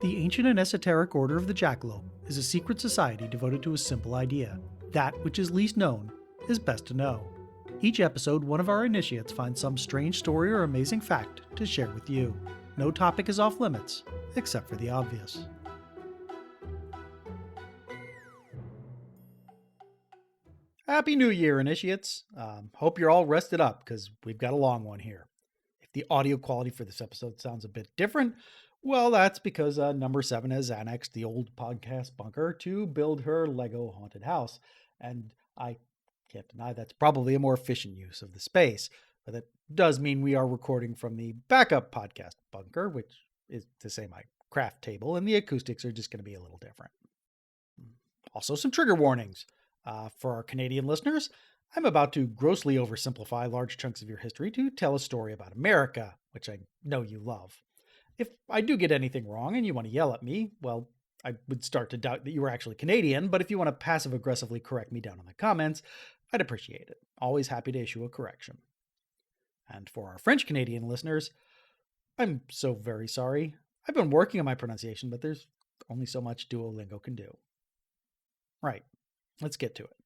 The ancient and esoteric Order of the Jackalope is a secret society devoted to a simple idea: that which is least known is best to know. Each episode, one of our initiates finds some strange story or amazing fact to share with you. No topic is off limits, except for the obvious. Happy New Year, initiates! Hope you're all rested up, because we've got a long one here. If the audio quality for this episode sounds a bit different, well, that's because number 7 has annexed the old podcast bunker to build her Lego haunted house, and I can't deny that's probably a more efficient use of the space, but that does mean we are recording from the backup podcast bunker, which is to say my craft table, and the acoustics are just going to be a little different. Also, some trigger warnings. For our Canadian listeners, I'm about to grossly oversimplify large chunks of your history to tell a story about America, which I know you love. If I do get anything wrong and you want to yell at me, well, I would start to doubt that you were actually Canadian, but if you want to passive-aggressively correct me down in the comments, I'd appreciate it. Always happy to issue a correction. And for our French-Canadian listeners, I'm so very sorry. I've been working on my pronunciation, but there's only so much Duolingo can do. Right. Let's get to it.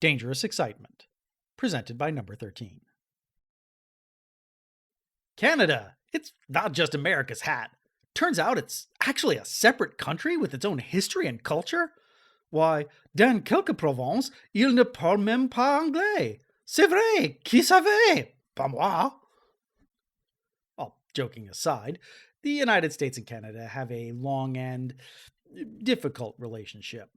Dangerous Excitement, presented by number 13. Canada! It's not just America's hat. Turns out it's actually a separate country with its own history and culture. Why, dans quelques provinces, ils ne parlent même pas anglais. C'est vrai, qui savait? Pas moi. All joking aside, the United States and Canada have a long and difficult relationship.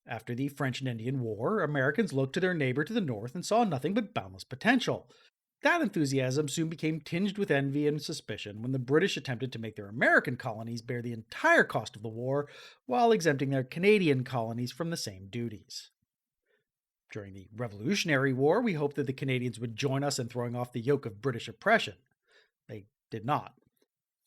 After the French and Indian War, Americans looked to their neighbor to the north and saw nothing but boundless potential. That enthusiasm soon became tinged with envy and suspicion when the British attempted to make their American colonies bear the entire cost of the war while exempting their Canadian colonies from the same duties. During the Revolutionary War, we hoped that the Canadians would join us in throwing off the yoke of British oppression. They did not.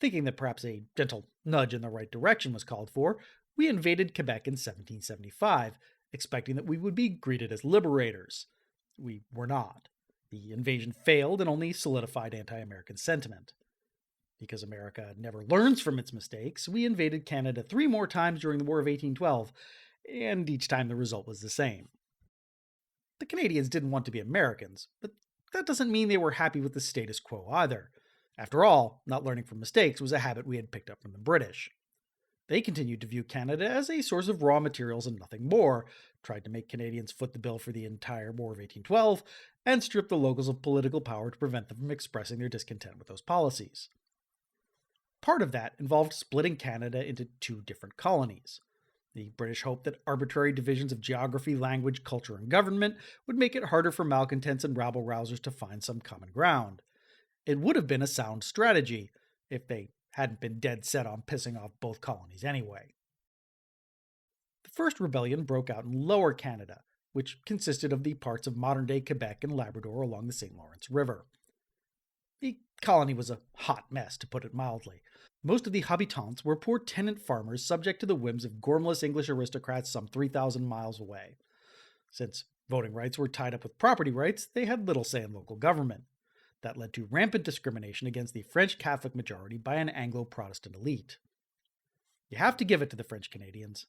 Thinking that perhaps a gentle nudge in the right direction was called for, we invaded Quebec in 1775, expecting that we would be greeted as liberators. We were not. The invasion failed and only solidified anti-American sentiment. Because America never learns from its mistakes, we invaded Canada 3 more times during the War of 1812, and each time the result was the same. The Canadians didn't want to be Americans, but that doesn't mean they were happy with the status quo either. After all, not learning from mistakes was a habit we had picked up from the British. They continued to view Canada as a source of raw materials and nothing more, tried to make Canadians foot the bill for the entire War of 1812, and stripped the locals of political power to prevent them from expressing their discontent with those policies. Part of that involved splitting Canada into 2 different colonies. The British hoped that arbitrary divisions of geography, language, culture, and government would make it harder for malcontents and rabble-rousers to find some common ground. It would have been a sound strategy if they hadn't been dead set on pissing off both colonies anyway. The first rebellion broke out in Lower Canada, which consisted of the parts of modern-day Quebec and Labrador along the St. Lawrence River. The colony was a hot mess, to put it mildly. Most of the habitants were poor tenant farmers subject to the whims of gormless English aristocrats some 3,000 miles away. Since voting rights were tied up with property rights, they had little say in local government. That led to rampant discrimination against the French Catholic majority by an Anglo-Protestant elite. You have to give it to the French Canadians.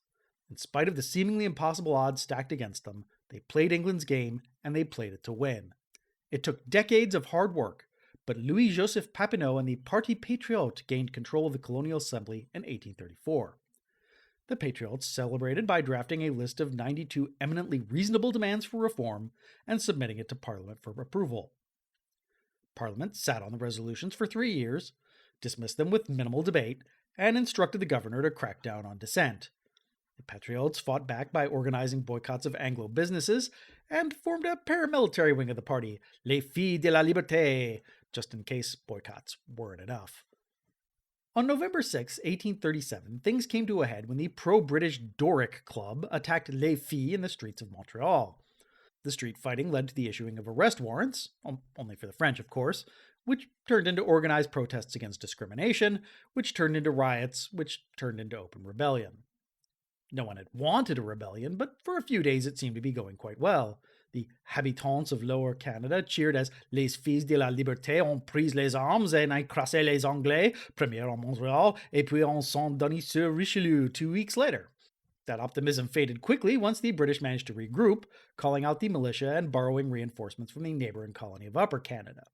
In spite of the seemingly impossible odds stacked against them, they played England's game, and they played it to win. It took decades of hard work, but Louis-Joseph Papineau and the Parti Patriote gained control of the Colonial Assembly in 1834. The Patriots celebrated by drafting a list of 92 eminently reasonable demands for reform and submitting it to Parliament for approval. Parliament sat on the resolutions for 3 years, dismissed them with minimal debate, and instructed the governor to crack down on dissent. The Patriots fought back by organizing boycotts of Anglo businesses and formed a paramilitary wing of the party, Les Filles de la Liberté, just in case boycotts weren't enough. On November 6, 1837, things came to a head when the pro-British Doric Club attacked Les Filles in the streets of Montreal. The street fighting led to the issuing of arrest warrants, only for the French, of course, which turned into organized protests against discrimination, which turned into riots, which turned into open rebellion. No one had wanted a rebellion, but for a few days it seemed to be going quite well. The habitants of Lower Canada cheered as les fils de la liberté ont pris les armes et écrasé les Anglais, première en Montreal, et puis en Saint-Denis-sur-Richelieu 2 weeks later. That optimism faded quickly once the British managed to regroup, calling out the militia and borrowing reinforcements from the neighboring colony of Upper Canada.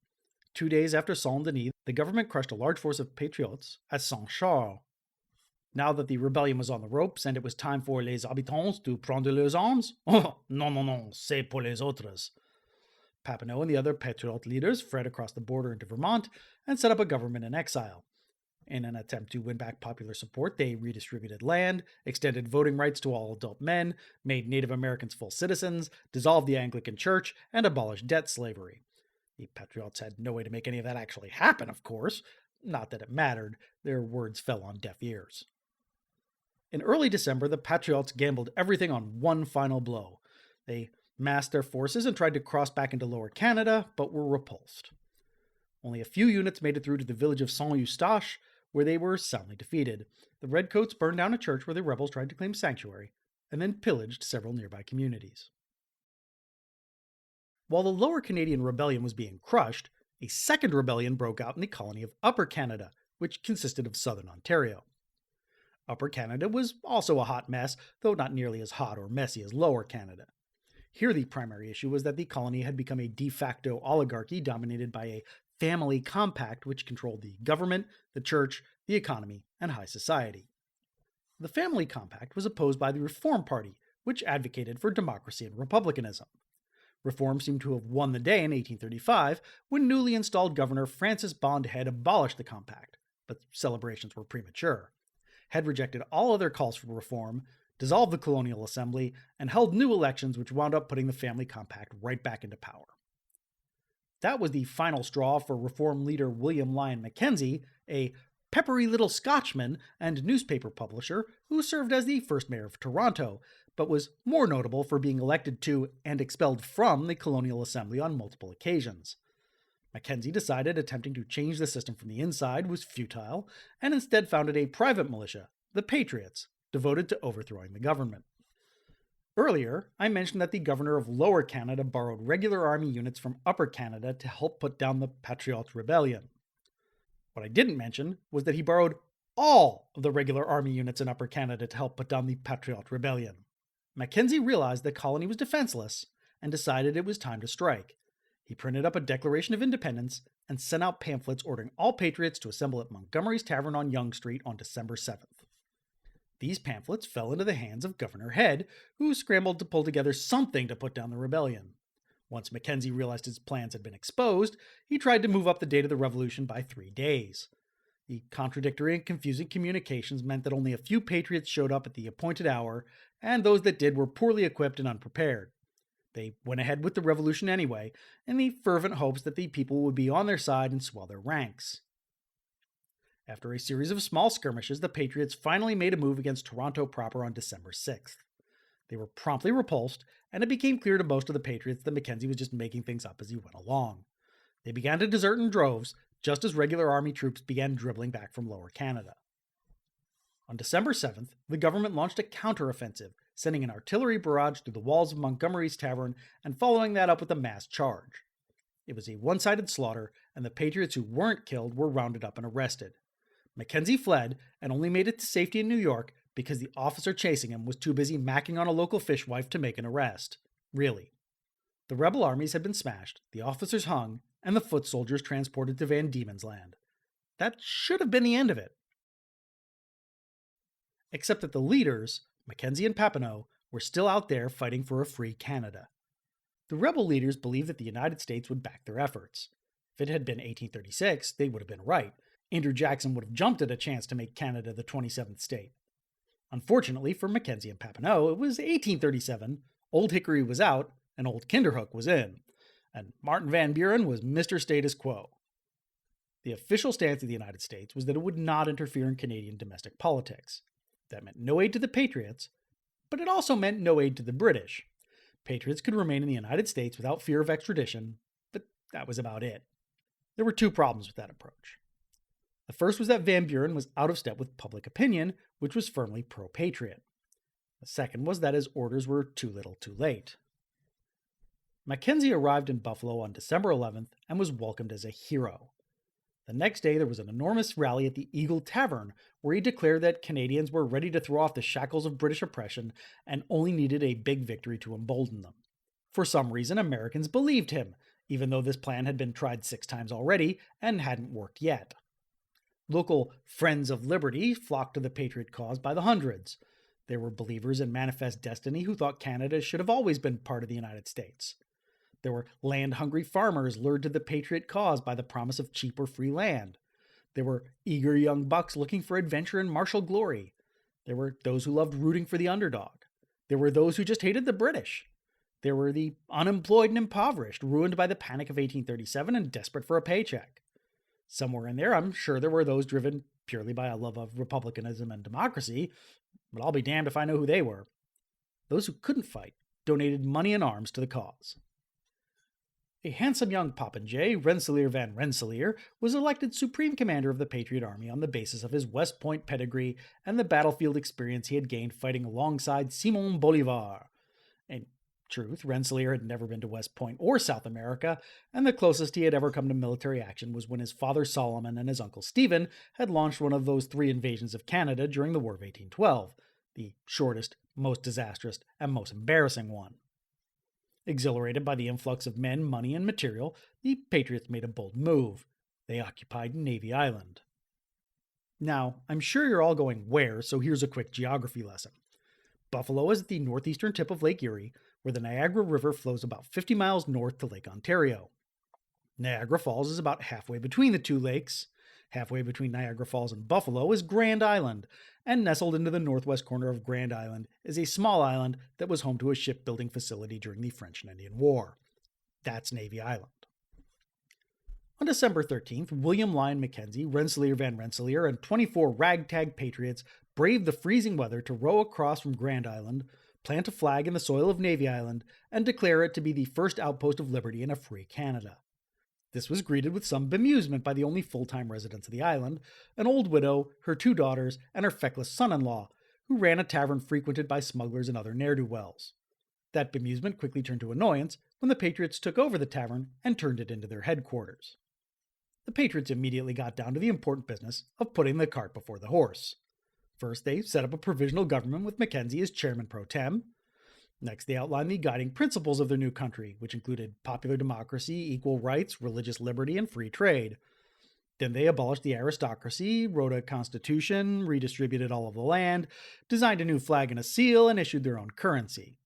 2 days after Saint-Denis, the government crushed a large force of Patriots at Saint-Charles. Now that the rebellion was on the ropes and it was time for les habitants to prendre leurs armes, oh, non, c'est pour les autres. Papineau and the other Patriot leaders fled across the border into Vermont and set up a government in exile. In an attempt to win back popular support, they redistributed land, extended voting rights to all adult men, made Native Americans full citizens, dissolved the Anglican Church, and abolished debt slavery. The Patriots had no way to make any of that actually happen, of course. Not that it mattered, their words fell on deaf ears. In early December, the Patriots gambled everything on one final blow. They massed their forces and tried to cross back into Lower Canada, but were repulsed. Only a few units made it through to the village of Saint-Eustache, where they were soundly defeated. The Redcoats burned down a church where the rebels tried to claim sanctuary, and then pillaged several nearby communities. While the Lower Canadian Rebellion was being crushed, a second rebellion broke out in the colony of Upper Canada, which consisted of southern Ontario. Upper Canada was also a hot mess, though not nearly as hot or messy as Lower Canada. Here the primary issue was that the colony had become a de facto oligarchy dominated by a family compact which controlled the government, the church, the economy, and high society. The family compact was opposed by the Reform Party, which advocated for democracy and republicanism. Reform seemed to have won the day in 1835 when newly installed Governor Francis Bond Head abolished the compact, but celebrations were premature. Head rejected all other calls for reform, dissolved the colonial assembly, and held new elections which wound up putting the family compact right back into power. That was the final straw for Reform leader William Lyon Mackenzie, a peppery little Scotchman and newspaper publisher who served as the first mayor of Toronto, but was more notable for being elected to and expelled from the colonial assembly on multiple occasions. Mackenzie decided attempting to change the system from the inside was futile, and instead founded a private militia, the Patriots, devoted to overthrowing the government. Earlier, I mentioned that the governor of Lower Canada borrowed regular army units from Upper Canada to help put down the Patriots' rebellion. What I didn't mention was that he borrowed all of the regular army units in Upper Canada to help put down the Patriot rebellion. Mackenzie realized the colony was defenseless and decided it was time to strike. He printed up a Declaration of Independence and sent out pamphlets ordering all patriots to assemble at Montgomery's Tavern on Yonge Street on December 7th. These pamphlets fell into the hands of Governor Head, who scrambled to pull together something to put down the rebellion. Once Mackenzie realized his plans had been exposed, he tried to move up the date of the revolution by 3 days. The contradictory and confusing communications meant that only a few patriots showed up at the appointed hour, and those that did were poorly equipped and unprepared. They went ahead with the revolution anyway, in the fervent hopes that the people would be on their side and swell their ranks. After a series of small skirmishes, the Patriots finally made a move against Toronto proper on December 6th. They were promptly repulsed, and it became clear to most of the Patriots that Mackenzie was just making things up as he went along. They began to desert in droves, just as regular army troops began dribbling back from Lower Canada. On December 7th, the government launched a counteroffensive, sending an artillery barrage through the walls of Montgomery's Tavern and following that up with a mass charge. It was a one-sided slaughter, and the Patriots who weren't killed were rounded up and arrested. Mackenzie fled and only made it to safety in New York because the officer chasing him was too busy macking on a local fishwife to make an arrest. Really. The rebel armies had been smashed, the officers hung, and the foot soldiers transported to Van Diemen's Land. That should have been the end of it. Except that the leaders, Mackenzie and Papineau, were still out there fighting for a free Canada. The rebel leaders believed that the United States would back their efforts. If it had been 1836, they would have been right. Andrew Jackson would have jumped at a chance to make Canada the 27th state. Unfortunately for Mackenzie and Papineau, it was 1837, Old Hickory was out, and Old Kinderhook was in, and Martin Van Buren was Mr. Status Quo. The official stance of the United States was that it would not interfere in Canadian domestic politics. That meant no aid to the Patriots, but it also meant no aid to the British. Patriots could remain in the United States without fear of extradition, but that was about it. There were two problems with that approach. The first was that Van Buren was out of step with public opinion, which was firmly pro-patriot. The second was that his orders were too little too late. Mackenzie arrived in Buffalo on December 11th and was welcomed as a hero. The next day, there was an enormous rally at the Eagle Tavern, where he declared that Canadians were ready to throw off the shackles of British oppression and only needed a big victory to embolden them. For some reason, Americans believed him, even though this plan had been tried 6 times already and hadn't worked yet. Local Friends of Liberty flocked to the Patriot cause by the hundreds. There were believers in manifest destiny who thought Canada should have always been part of the United States. There were land-hungry farmers lured to the Patriot cause by the promise of cheap or free land. There were eager young bucks looking for adventure and martial glory. There were those who loved rooting for the underdog. There were those who just hated the British. There were the unemployed and impoverished, ruined by the Panic of 1837 and desperate for a paycheck. Somewhere in there, I'm sure there were those driven purely by a love of republicanism and democracy, but I'll be damned if I know who they were. Those who couldn't fight donated money and arms to the cause. A handsome young popinjay, Rensselaer van Rensselaer, was elected supreme commander of the Patriot Army on the basis of his West Point pedigree and the battlefield experience he had gained fighting alongside Simon Bolivar. In truth, Rensselaer had never been to West Point or South America, and the closest he had ever come to military action was when his father Solomon and his uncle Stephen had launched one of those 3 invasions of Canada during the War of 1812, the shortest, most disastrous, and most embarrassing one. Exhilarated by the influx of men, money, and material, the Patriots made a bold move. They occupied Navy Island. Now, I'm sure you're all going where, so here's a quick geography lesson. Buffalo is at the northeastern tip of Lake Erie, where the Niagara River flows about 50 miles north to Lake Ontario. Niagara Falls is about halfway between the 2 lakes. Halfway between Niagara Falls and Buffalo is Grand Island, and nestled into the northwest corner of Grand Island is a small island that was home to a shipbuilding facility during the French and Indian War. That's Navy Island. On December 13th, William Lyon Mackenzie, Rensselaer van Rensselaer, and 24 ragtag patriots braved the freezing weather to row across from Grand Island, plant a flag in the soil of Navy Island, and declare it to be the first outpost of liberty in a free Canada. This was greeted with some bemusement by the only full-time residents of the island, an old widow, her 2 daughters, and her feckless son-in-law, who ran a tavern frequented by smugglers and other ne'er-do-wells. That bemusement quickly turned to annoyance when the Patriots took over the tavern and turned it into their headquarters. The Patriots immediately got down to the important business of putting the cart before the horse. First, they set up a provisional government with Mackenzie as chairman pro tem. Next, they outlined the guiding principles of their new country, which included popular democracy, equal rights, religious liberty, and free trade. Then they abolished the aristocracy, wrote a constitution, redistributed all of the land, designed a new flag and a seal, and issued their own currency.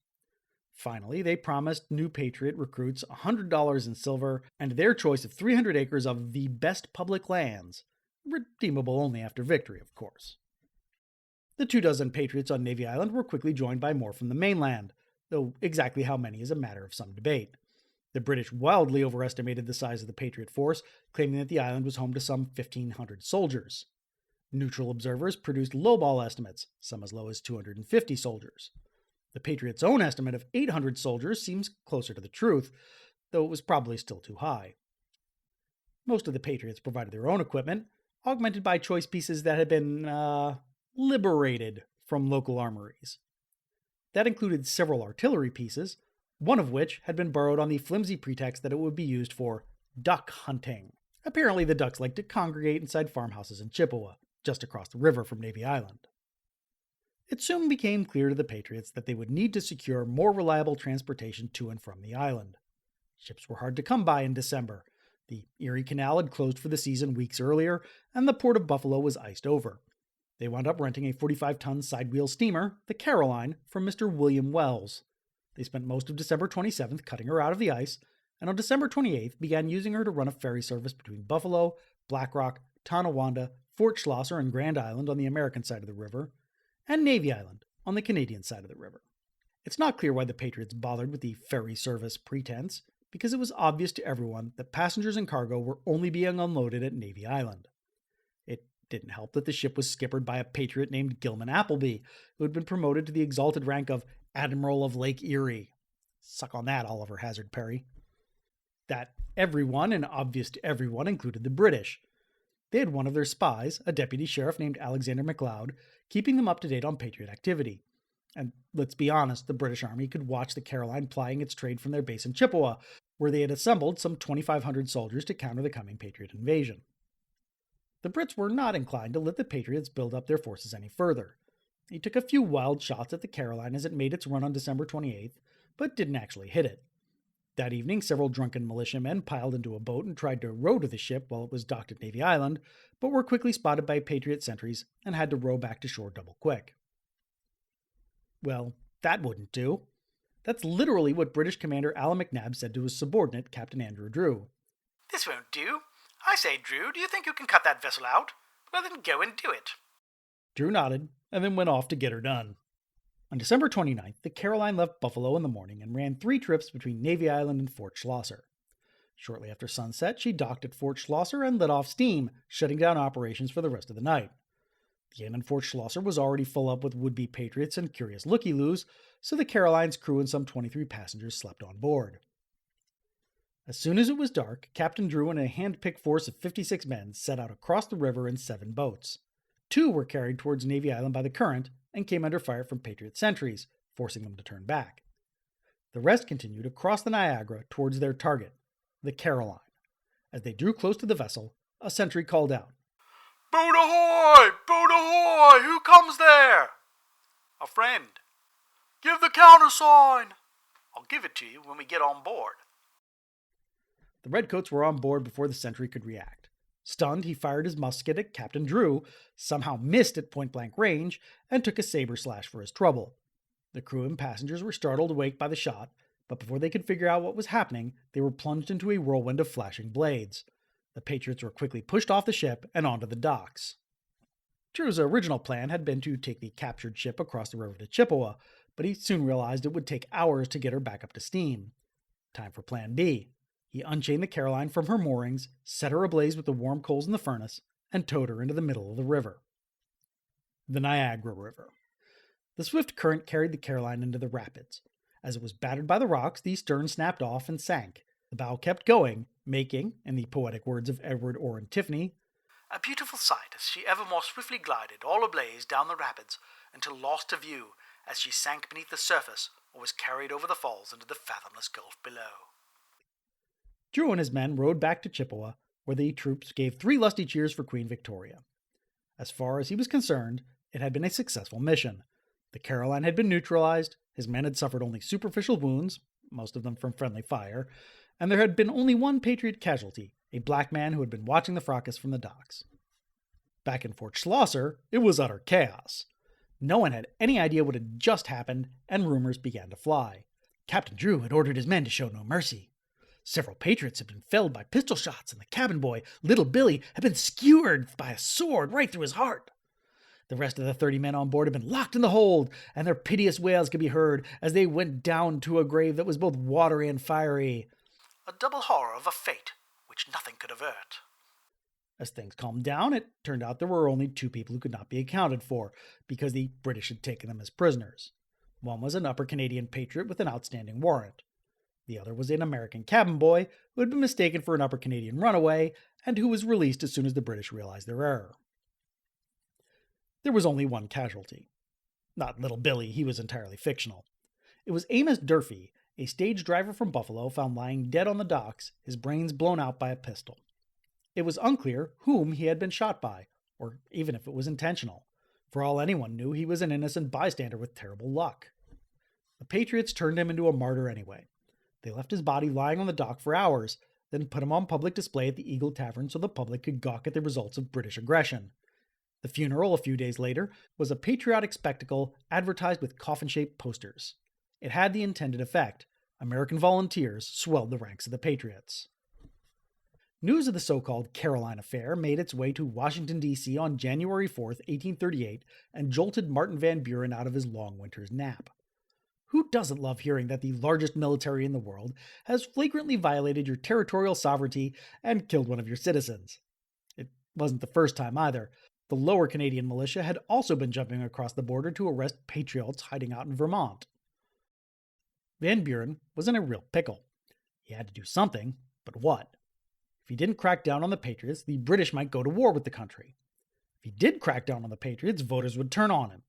Finally, they promised new Patriot recruits $100 in silver and their choice of 300 acres of the best public lands, redeemable only after victory, of course. The 24 Patriots on Navy Island were quickly joined by more from the mainland, though exactly how many is a matter of some debate. The British wildly overestimated the size of the Patriot force, claiming that the island was home to some 1,500 soldiers. Neutral observers produced lowball estimates, some as low as 250 soldiers. The Patriots' own estimate of 800 soldiers seems closer to the truth, though it was probably still too high. Most of the Patriots provided their own equipment, augmented by choice pieces that had been, liberated from local armories. That included several artillery pieces, one of which had been borrowed on the flimsy pretext that it would be used for duck hunting. Apparently the ducks liked to congregate inside farmhouses in Chippewa, just across the river from Navy Island. It soon became clear to the Patriots that they would need to secure more reliable transportation to and from the island. Ships were hard to come by in December. The Erie Canal had closed for the season weeks earlier, and the port of Buffalo was iced over. They wound up renting a 45-ton sidewheel steamer, the Caroline, from Mr. William Wells. They spent most of December 27th cutting her out of the ice, and on December 28th began using her to run a ferry service between Buffalo, Black Rock, Tonawanda, Fort Schlosser, and Grand Island on the American side of the river, and Navy Island on the Canadian side of the river. It's not clear why the Patriots bothered with the ferry service pretense, because it was obvious to everyone that passengers and cargo were only being unloaded at Navy Island. It didn't help that the ship was skippered by a Patriot named Gilman Appleby, who had been promoted to the exalted rank of Admiral of Lake Erie. Suck on that, Oliver Hazard Perry. That everyone, and obvious to everyone, included the British. They had one of their spies, a deputy sheriff named Alexander McLeod, keeping them up to date on Patriot activity. And let's be honest, the British Army could watch the Caroline plying its trade from their base in Chippewa, where they had assembled some 2,500 soldiers to counter the coming Patriot invasion. The Brits were not inclined to let the Patriots build up their forces any further. He took a few wild shots at the Caroline as it made its run on December 28th, but didn't actually hit it. That evening, several drunken militiamen piled into a boat and tried to row to the ship while it was docked at Navy Island, but were quickly spotted by Patriot sentries and had to row back to shore double quick. Well, that wouldn't do. That's literally what British Commander Alan McNab said to his subordinate, Captain Andrew Drew. "This won't do. I say, Drew, do you think you can cut that vessel out? Well, then go and do it." Drew nodded and then went off to get her done. On December 29th, the Caroline left Buffalo in the morning and ran 3 trips between Navy Island and Fort Schlosser. Shortly after sunset, she docked at Fort Schlosser and let off steam, shutting down operations for the rest of the night. The inn in Fort Schlosser was already full up with would-be patriots and curious looky-loos, so the Caroline's crew and some 23 passengers slept on board. As soon as it was dark, Captain Drew and a hand-picked force of 56 men set out across the river in 7 boats. 2 were carried towards Navy Island by the current and came under fire from Patriot sentries, forcing them to turn back. The rest continued across the Niagara towards their target, the Caroline. As they drew close to the vessel, a sentry called out, "Boat ahoy! Boat ahoy! Who comes there?" "A friend." "Give the countersign." "I'll give it to you when we get on board." The Redcoats were on board before the sentry could react. Stunned, he fired his musket at Captain Drew, somehow missed at point-blank range, and took a saber slash for his trouble. The crew and passengers were startled awake by the shot, but before they could figure out what was happening, they were plunged into a whirlwind of flashing blades. The Patriots were quickly pushed off the ship and onto the docks. Drew's original plan had been to take the captured ship across the river to Chippewa, but he soon realized it would take hours to get her back up to steam. Time for Plan B. He unchained the Caroline from her moorings, set her ablaze with the warm coals in the furnace, and towed her into the middle of the river. The Niagara River. The swift current carried the Caroline into the rapids. As it was battered by the rocks, the stern snapped off and sank. The bow kept going, making, in the poetic words of Edwin, Orrin, Tiffany, "A beautiful sight as she ever more swiftly glided, all ablaze, down the rapids, until lost to view as she sank beneath the surface or was carried over the falls into the fathomless gulf below." Drew and his men rowed back to Chippewa, where the troops gave 3 lusty cheers for Queen Victoria. As far as he was concerned, it had been a successful mission. The Caroline had been neutralized, his men had suffered only superficial wounds, most of them from friendly fire, and there had been only one Patriot casualty, a black man who had been watching the fracas from the docks. Back in Fort Schlosser, it was utter chaos. No one had any idea what had just happened, and rumors began to fly. Captain Drew had ordered his men to show no mercy. Several Patriots had been felled by pistol shots, and the cabin boy, Little Billy, had been skewered by a sword right through his heart. The rest of the 30 men on board had been locked in the hold, and their piteous wails could be heard as they went down to a grave that was both watery and fiery. "A double horror of a fate which nothing could avert." As things calmed down, it turned out there were only 2 people who could not be accounted for, because the British had taken them as prisoners. One was an Upper Canadian patriot with an outstanding warrant. The other was an American cabin boy who had been mistaken for an Upper Canadian runaway, and who was released as soon as the British realized their error. There was only one casualty. Not Little Billy, he was entirely fictional. It was Amos Durfee, a stage driver from Buffalo, found lying dead on the docks, his brains blown out by a pistol. It was unclear whom he had been shot by, or even if it was intentional. For all anyone knew, he was an innocent bystander with terrible luck. The Patriots turned him into a martyr anyway. They left his body lying on the dock for hours, then put him on public display at the Eagle Tavern so the public could gawk at the results of British aggression. The funeral, a few days later, was a patriotic spectacle advertised with coffin-shaped posters. It had the intended effect. American volunteers swelled the ranks of the Patriots. News of the so-called Caroline affair made its way to Washington, D.C. on January 4th, 1838, and jolted Martin Van Buren out of his long winter's nap. Who doesn't love hearing that the largest military in the world has flagrantly violated your territorial sovereignty and killed one of your citizens? It wasn't the first time either. The lower Canadian militia had also been jumping across the border to arrest patriots hiding out in Vermont. Van Buren was in a real pickle. He had to do something, but what? If he didn't crack down on the Patriots, the British might go to war with the country. If he did crack down on the Patriots, voters would turn on him.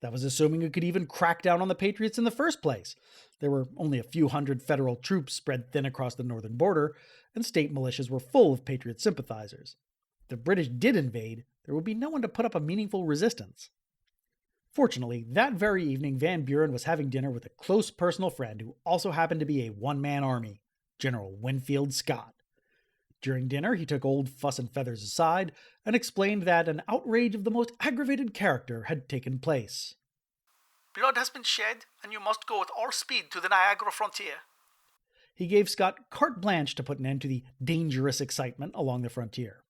That was assuming it could even crack down on the Patriots in the first place. There were only a few hundred federal troops spread thin across the northern border, and state militias were full of Patriot sympathizers. If the British did invade, there would be no one to put up a meaningful resistance. Fortunately, that very evening Van Buren was having dinner with a close personal friend who also happened to be a one-man army, General Winfield Scott. During dinner, he took old Fuss and Feathers aside and explained that an outrage of the most aggravated character had taken place. Blood has been shed, and you must go with all speed to the Niagara frontier. He gave Scott carte blanche to put an end to the dangerous excitement along the frontier.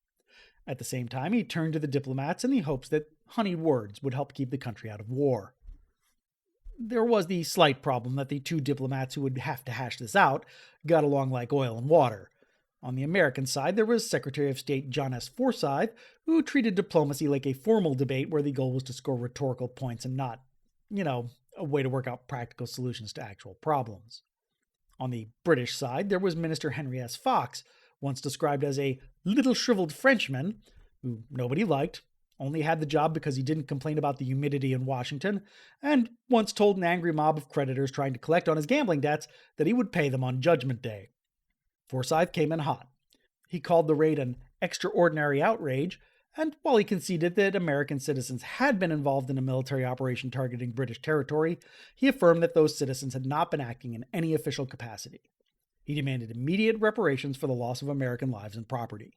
At the same time, he turned to the diplomats in the hopes that honeyed words would help keep the country out of war. There was the slight problem that the two diplomats who would have to hash this out got along like oil and water. On the American side, there was Secretary of State John S. Forsyth, who treated diplomacy like a formal debate where the goal was to score rhetorical points and not, a way to work out practical solutions to actual problems. On the British side, there was Minister Henry S. Fox, once described as a little shriveled Frenchman, who nobody liked, only had the job because he didn't complain about the humidity in Washington, and once told an angry mob of creditors trying to collect on his gambling debts that he would pay them on Judgment Day. Forsyth came in hot. He called the raid an extraordinary outrage, and while he conceded that American citizens had been involved in a military operation targeting British territory, he affirmed that those citizens had not been acting in any official capacity. He demanded immediate reparations for the loss of American lives and property.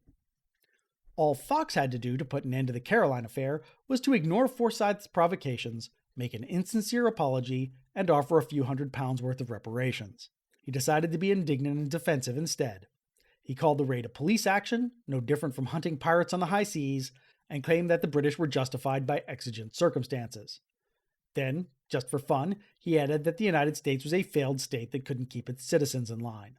All Fox had to do to put an end to the Caroline affair was to ignore Forsyth's provocations, make an insincere apology, and offer a few £100 worth of reparations. He decided to be indignant and defensive instead. He called the raid a police action, no different from hunting pirates on the high seas, and claimed that the British were justified by exigent circumstances. Then, just for fun, he added that the United States was a failed state that couldn't keep its citizens in line.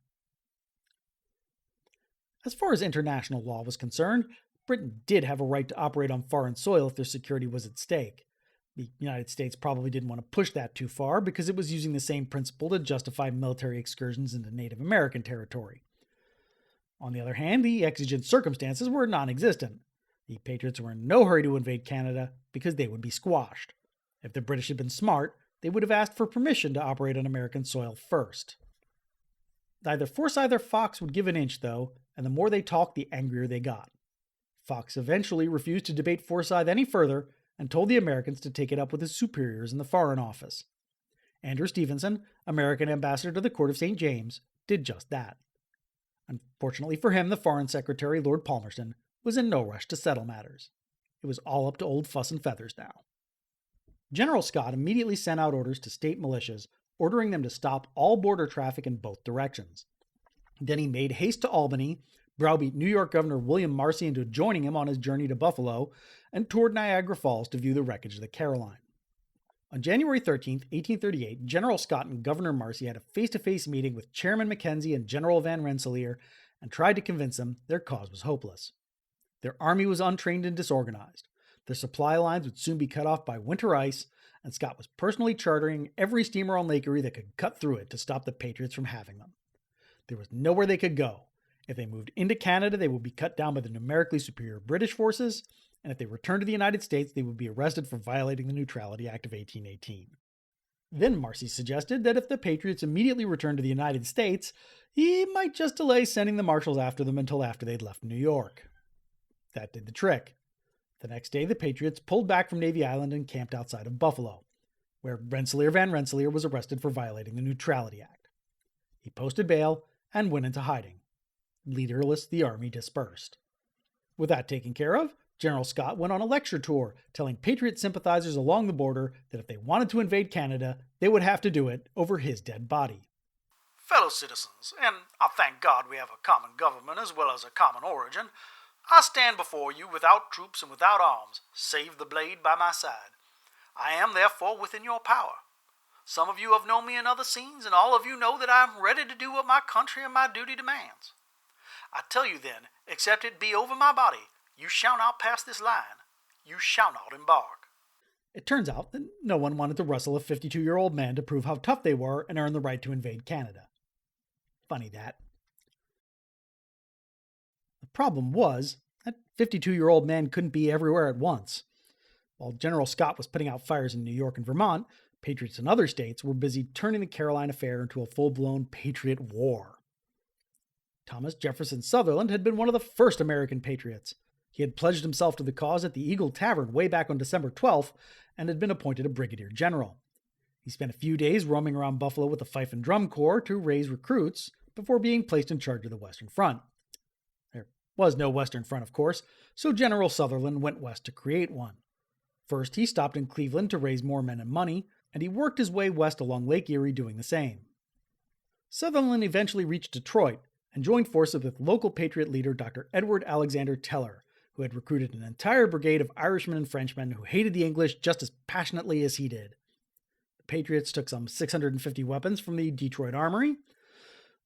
As far as international law was concerned, Britain did have a right to operate on foreign soil if their security was at stake. The United States probably didn't want to push that too far because it was using the same principle to justify military excursions into Native American territory. On the other hand, the exigent circumstances were non-existent. The Patriots were in no hurry to invade Canada because they would be squashed. If the British had been smart, they would have asked for permission to operate on American soil first. Neither Forsyth or Fox would give an inch, though, and the more they talked, the angrier they got. Fox eventually refused to debate Forsyth any further and told the Americans to take it up with his superiors in the Foreign Office. Andrew Stevenson, American ambassador to the Court of St. James, did just that. Unfortunately for him, the Foreign Secretary, Lord Palmerston, was in no rush to settle matters. It was all up to old Fuss and Feathers now. General Scott immediately sent out orders to state militias, ordering them to stop all border traffic in both directions. Then he made haste to Albany, browbeat New York Governor William Marcy into joining him on his journey to Buffalo, and toured Niagara Falls to view the wreckage of the Caroline. On January 13, 1838, General Scott and Governor Marcy had a face-to-face meeting with Chairman Mackenzie and General Van Rensselaer and tried to convince them their cause was hopeless. Their army was untrained and disorganized. Their supply lines would soon be cut off by winter ice, and Scott was personally chartering every steamer on Lake Erie that could cut through it to stop the Patriots from having them. There was nowhere they could go. If they moved into Canada, they would be cut down by the numerically superior British forces, and if they returned to the United States, they would be arrested for violating the Neutrality Act of 1818. Then Marcy suggested that if the Patriots immediately returned to the United States, he might just delay sending the marshals after them until after they'd left New York. That did the trick. The next day, the Patriots pulled back from Navy Island and camped outside of Buffalo, where Van Rensselaer was arrested for violating the Neutrality Act. He posted bail and went into hiding. Leaderless, the army dispersed. With that taken care of, General Scott went on a lecture tour, telling Patriot sympathizers along the border that if they wanted to invade Canada, they would have to do it over his dead body. Fellow citizens, and I thank God we have a common government as well as a common origin, I stand before you without troops and without arms, save the blade by my side. I am therefore within your power. Some of you have known me in other scenes, and all of you know that I am ready to do what my country and my duty demands. I tell you then, except it be over my body, you shall not pass this line. You shall not embark. It turns out that no one wanted to rustle a 52-year-old man to prove how tough they were and earn the right to invade Canada. Funny that. The problem was that 52-year-old man couldn't be everywhere at once. While General Scott was putting out fires in New York and Vermont, Patriots in other states were busy turning the Caroline affair into a full-blown Patriot War. Thomas Jefferson Sutherland had been one of the first American patriots. He had pledged himself to the cause at the Eagle Tavern way back on December 12th and had been appointed a brigadier general. He spent a few days roaming around Buffalo with the Fife and Drum Corps to raise recruits before being placed in charge of the Western Front. There was no Western Front, of course, so General Sutherland went west to create one. First, he stopped in Cleveland to raise more men and money, and he worked his way west along Lake Erie doing the same. Sutherland eventually reached Detroit and joined forces with local Patriot leader Dr. Edward Alexander Teller, who had recruited an entire brigade of Irishmen and Frenchmen who hated the English just as passionately as he did. The Patriots took some 650 weapons from the Detroit Armory,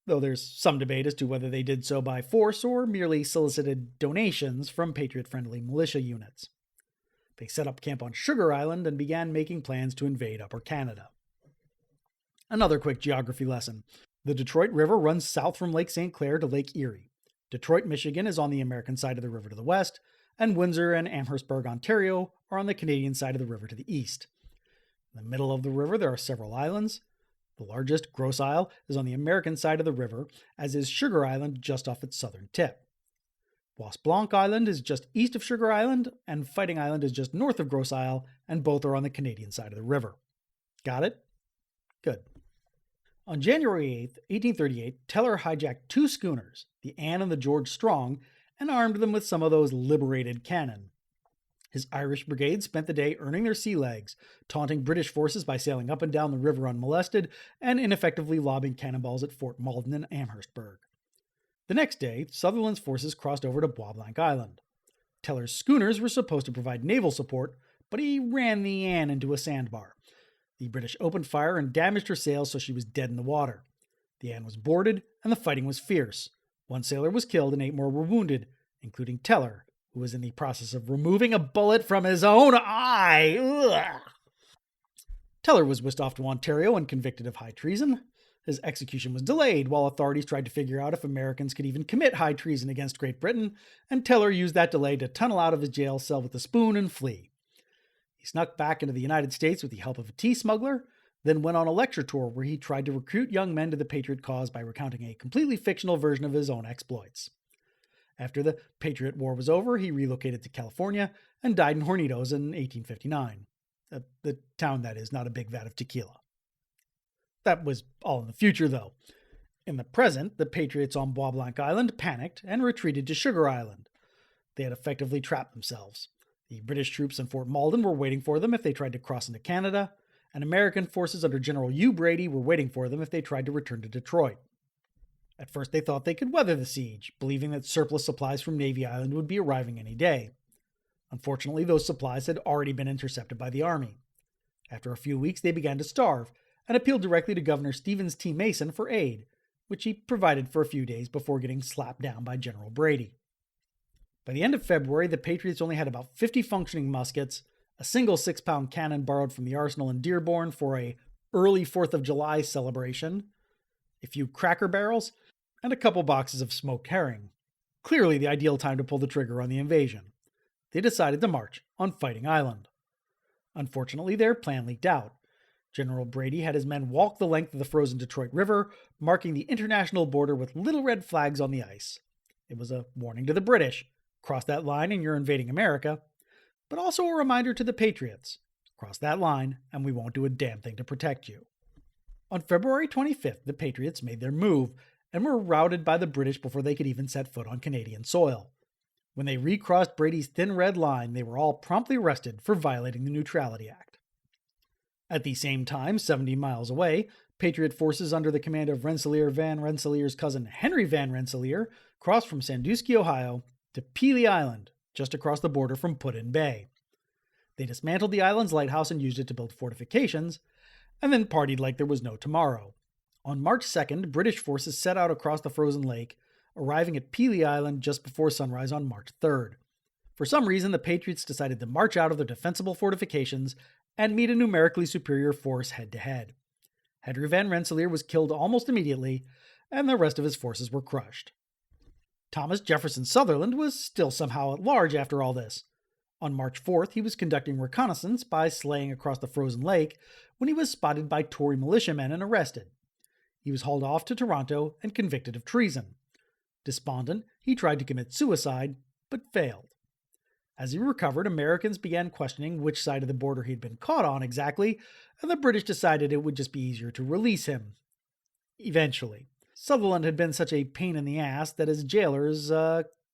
though there's some debate as to whether they did so by force or merely solicited donations from Patriot-friendly militia units. They set up camp on Sugar Island and began making plans to invade Upper Canada. Another quick geography lesson. The Detroit River runs south from Lake St. Clair to Lake Erie. Detroit, Michigan is on the American side of the river to the west, and Windsor and Amherstburg, Ontario are on the Canadian side of the river to the east. In the middle of the river there are several islands. The largest, Grosse Isle, is on the American side of the river, as is Sugar Island just off its southern tip. Bois Blanc Island is just east of Sugar Island, and Fighting Island is just north of Grosse Isle, and both are on the Canadian side of the river. Got it? Good. On January 8, 1838, Teller hijacked two schooners, the Anne and the George Strong, and armed them with some of those liberated cannon. His Irish brigade spent the day earning their sea legs, taunting British forces by sailing up and down the river unmolested, and ineffectively lobbing cannonballs at Fort Malden and Amherstburg. The next day, Sutherland's forces crossed over to Bois Blanc Island. Teller's schooners were supposed to provide naval support, but he ran the Anne into a sandbar. The British opened fire and damaged her sails so she was dead in the water. The Anne was boarded, and the fighting was fierce. One sailor was killed and 8 more were wounded, including Teller, who was in the process of removing a bullet from his own eye. Ugh. Teller was whisked off to Ontario and convicted of high treason. His execution was delayed while authorities tried to figure out if Americans could even commit high treason against Great Britain, and Teller used that delay to tunnel out of his jail cell with a spoon and flee. He snuck back into the United States with the help of a tea smuggler, then went on a lecture tour where he tried to recruit young men to the Patriot cause by recounting a completely fictional version of his own exploits. After the Patriot War was over, he relocated to California and died in Hornitos in 1859. The town, that is, not a big vat of tequila. That was all in the future, though. In the present, the Patriots on Bois Blanc Island panicked and retreated to Sugar Island. They had effectively trapped themselves. The British troops in Fort Malden were waiting for them if they tried to cross into Canada, and American forces under General Hugh Brady were waiting for them if they tried to return to Detroit. At first they thought they could weather the siege, believing that surplus supplies from Navy Island would be arriving any day. Unfortunately, those supplies had already been intercepted by the army. After a few weeks, they began to starve, and appealed directly to Governor Stevens T. Mason for aid, which he provided for a few days before getting slapped down by General Brady. By the end of February, the Patriots only had about 50 functioning muskets, a single 6-pound cannon borrowed from the arsenal in Dearborn for a early 4th of July celebration, a few cracker barrels, and a couple boxes of smoked herring. Clearly the ideal time to pull the trigger on the invasion. They decided to march on Fighting Island. Unfortunately, their plan leaked out. General Brady had his men walk the length of the frozen Detroit River, marking the international border with little red flags on the ice. It was a warning to the British. Cross that line and you're invading America. But also a reminder to the Patriots. Cross that line and we won't do a damn thing to protect you. On February 25th, the Patriots made their move and were routed by the British before they could even set foot on Canadian soil. When they recrossed Brady's thin red line, they were all promptly arrested for violating the Neutrality Act. At the same time, 70 miles away, Patriot forces under the command of Rensselaer Van Rensselaer's cousin Henry Van Rensselaer crossed from Sandusky, Ohio, to Pelee Island, just across the border from Put-in Bay. They dismantled the island's lighthouse and used it to build fortifications, and then partied like there was no tomorrow. On March 2nd, British forces set out across the frozen lake, arriving at Pelee Island just before sunrise on March 3rd. For some reason, the Patriots decided to march out of their defensible fortifications and meet a numerically superior force head-to-head. Henry Van Rensselaer was killed almost immediately, and the rest of his forces were crushed. Thomas Jefferson Sutherland was still somehow at large after all this. On March 4th, he was conducting reconnaissance by sleighing across the frozen lake when he was spotted by Tory militiamen and arrested. He was hauled off to Toronto and convicted of treason. Despondent, he tried to commit suicide, but failed. As he recovered, Americans began questioning which side of the border he'd been caught on exactly, and the British decided it would just be easier to release him. Eventually. Sutherland had been such a pain in the ass that his jailers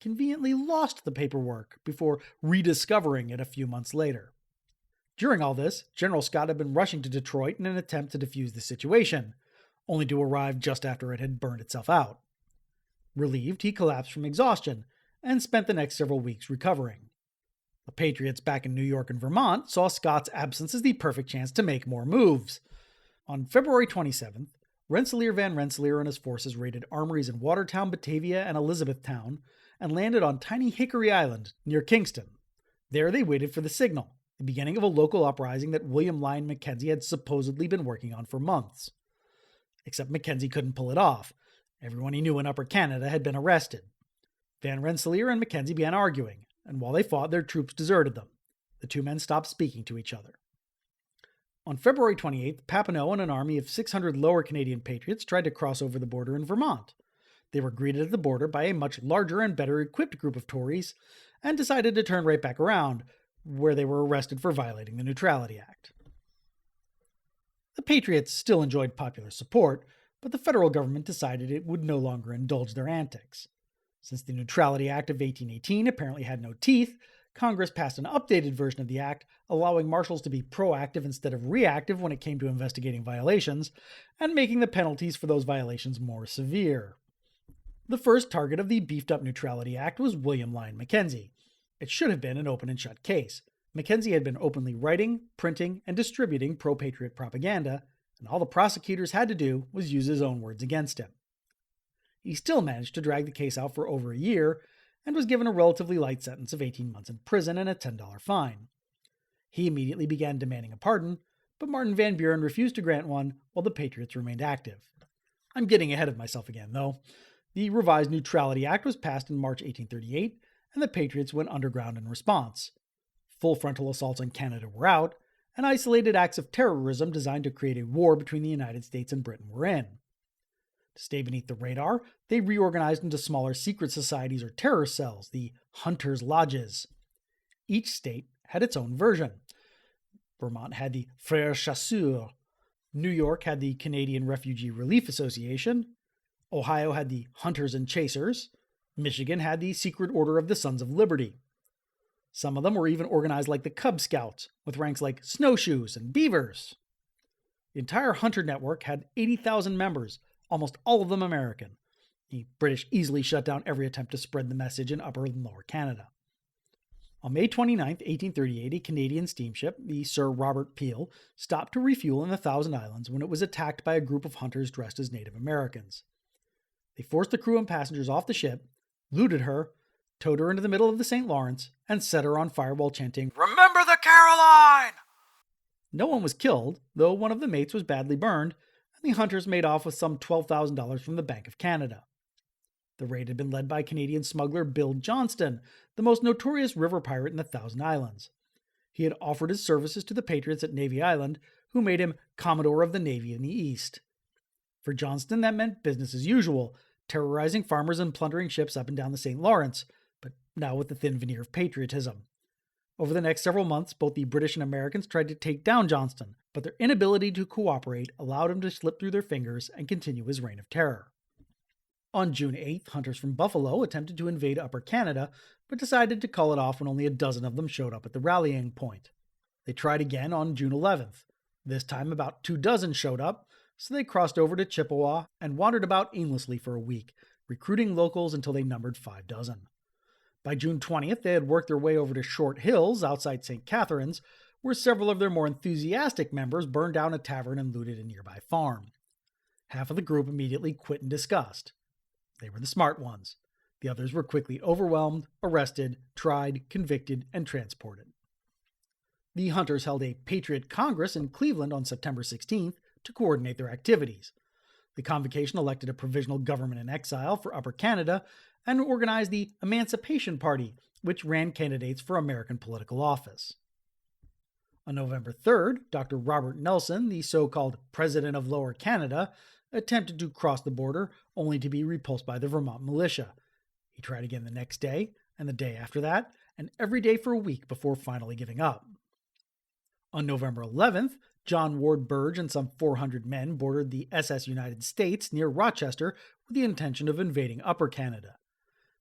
conveniently lost the paperwork before rediscovering it a few months later. During all this, General Scott had been rushing to Detroit in an attempt to defuse the situation, only to arrive just after it had burned itself out. Relieved, he collapsed from exhaustion and spent the next several weeks recovering. The Patriots back in New York and Vermont saw Scott's absence as the perfect chance to make more moves. On February 27th, Rensselaer Van Rensselaer and his forces raided armories in Watertown, Batavia, and Elizabethtown, and landed on tiny Hickory Island near Kingston. There they waited for the signal, the beginning of a local uprising that William Lyon Mackenzie had supposedly been working on for months. Except Mackenzie couldn't pull it off. Everyone he knew in Upper Canada had been arrested. Van Rensselaer and Mackenzie began arguing, and while they fought, their troops deserted them. The two men stopped speaking to each other. On February 28th, Papineau and an army of 600 Lower Canadian Patriots tried to cross over the border in Vermont. They were greeted at the border by a much larger and better equipped group of Tories, and decided to turn right back around, where they were arrested for violating the Neutrality Act. The Patriots still enjoyed popular support, but the federal government decided it would no longer indulge their antics. Since the Neutrality Act of 1818 apparently had no teeth, Congress passed an updated version of the act, allowing marshals to be proactive instead of reactive when it came to investigating violations, and making the penalties for those violations more severe. The first target of the beefed-up Neutrality Act was William Lyon Mackenzie. It should have been an open and shut case. Mackenzie had been openly writing, printing, and distributing pro-patriot propaganda, and all the prosecutors had to do was use his own words against him. He still managed to drag the case out for over a year, and was given a relatively light sentence of 18 months in prison and a $10 fine. He immediately began demanding a pardon, but Martin Van Buren refused to grant one while the Patriots remained active. I'm getting ahead of myself again, though. The revised Neutrality Act was passed in March 1838, and the Patriots went underground in response. Full frontal assaults on Canada were out, and isolated acts of terrorism designed to create a war between the United States and Britain were in. To stay beneath the radar, they reorganized into smaller secret societies or terror cells, the Hunters' Lodges. Each state had its own version. Vermont had the Frères Chasseurs. New York had the Canadian Refugee Relief Association. Ohio had the Hunters and Chasers. Michigan had the Secret Order of the Sons of Liberty. Some of them were even organized like the Cub Scouts, with ranks like snowshoes and beavers. The entire Hunter network had 80,000 members, almost all of them American. The British easily shut down every attempt to spread the message in Upper and Lower Canada. On May 29, 1838, a Canadian steamship, the Sir Robert Peel, stopped to refuel in the Thousand Islands when it was attacked by a group of hunters dressed as Native Americans. They forced the crew and passengers off the ship, looted her, towed her into the middle of the St. Lawrence, and set her on fire while chanting, "Remember the Caroline!" No one was killed, though one of the mates was badly burned, and the hunters made off with some $12,000 from the Bank of Canada. The raid had been led by Canadian smuggler Bill Johnston, the most notorious river pirate in the Thousand Islands. He had offered his services to the Patriots at Navy Island, who made him Commodore of the Navy in the East. For Johnston, that meant business as usual, terrorizing farmers and plundering ships up and down the St. Lawrence, but now with the thin veneer of patriotism. Over the next several months, both the British and Americans tried to take down Johnston, but their inability to cooperate allowed him to slip through their fingers and continue his reign of terror. On June 8th, hunters from Buffalo attempted to invade Upper Canada, but decided to call it off when only a dozen of them showed up at the rallying point. They tried again on June 11th. This time about 24 showed up, so they crossed over to Chippewa and wandered about aimlessly for a week, recruiting locals until they numbered 50. By June 20th, they had worked their way over to Short Hills outside St. Catharines, where several of their more enthusiastic members burned down a tavern and looted a nearby farm. Half of the group immediately quit in disgust. They were the smart ones. The others were quickly overwhelmed, arrested, tried, convicted, and transported. The hunters held a Patriot Congress in Cleveland on September 16th to coordinate their activities. The convocation elected a provisional government in exile for Upper Canada and organized the Emancipation Party, which ran candidates for American political office. On November 3rd, Dr. Robert Nelson, the so-called President of Lower Canada, attempted to cross the border only to be repulsed by the Vermont militia. He tried again the next day, and the day after that, and every day for a week before finally giving up. On November 11th, John Ward Burge and some 400 men boarded the SS United States near Rochester with the intention of invading Upper Canada.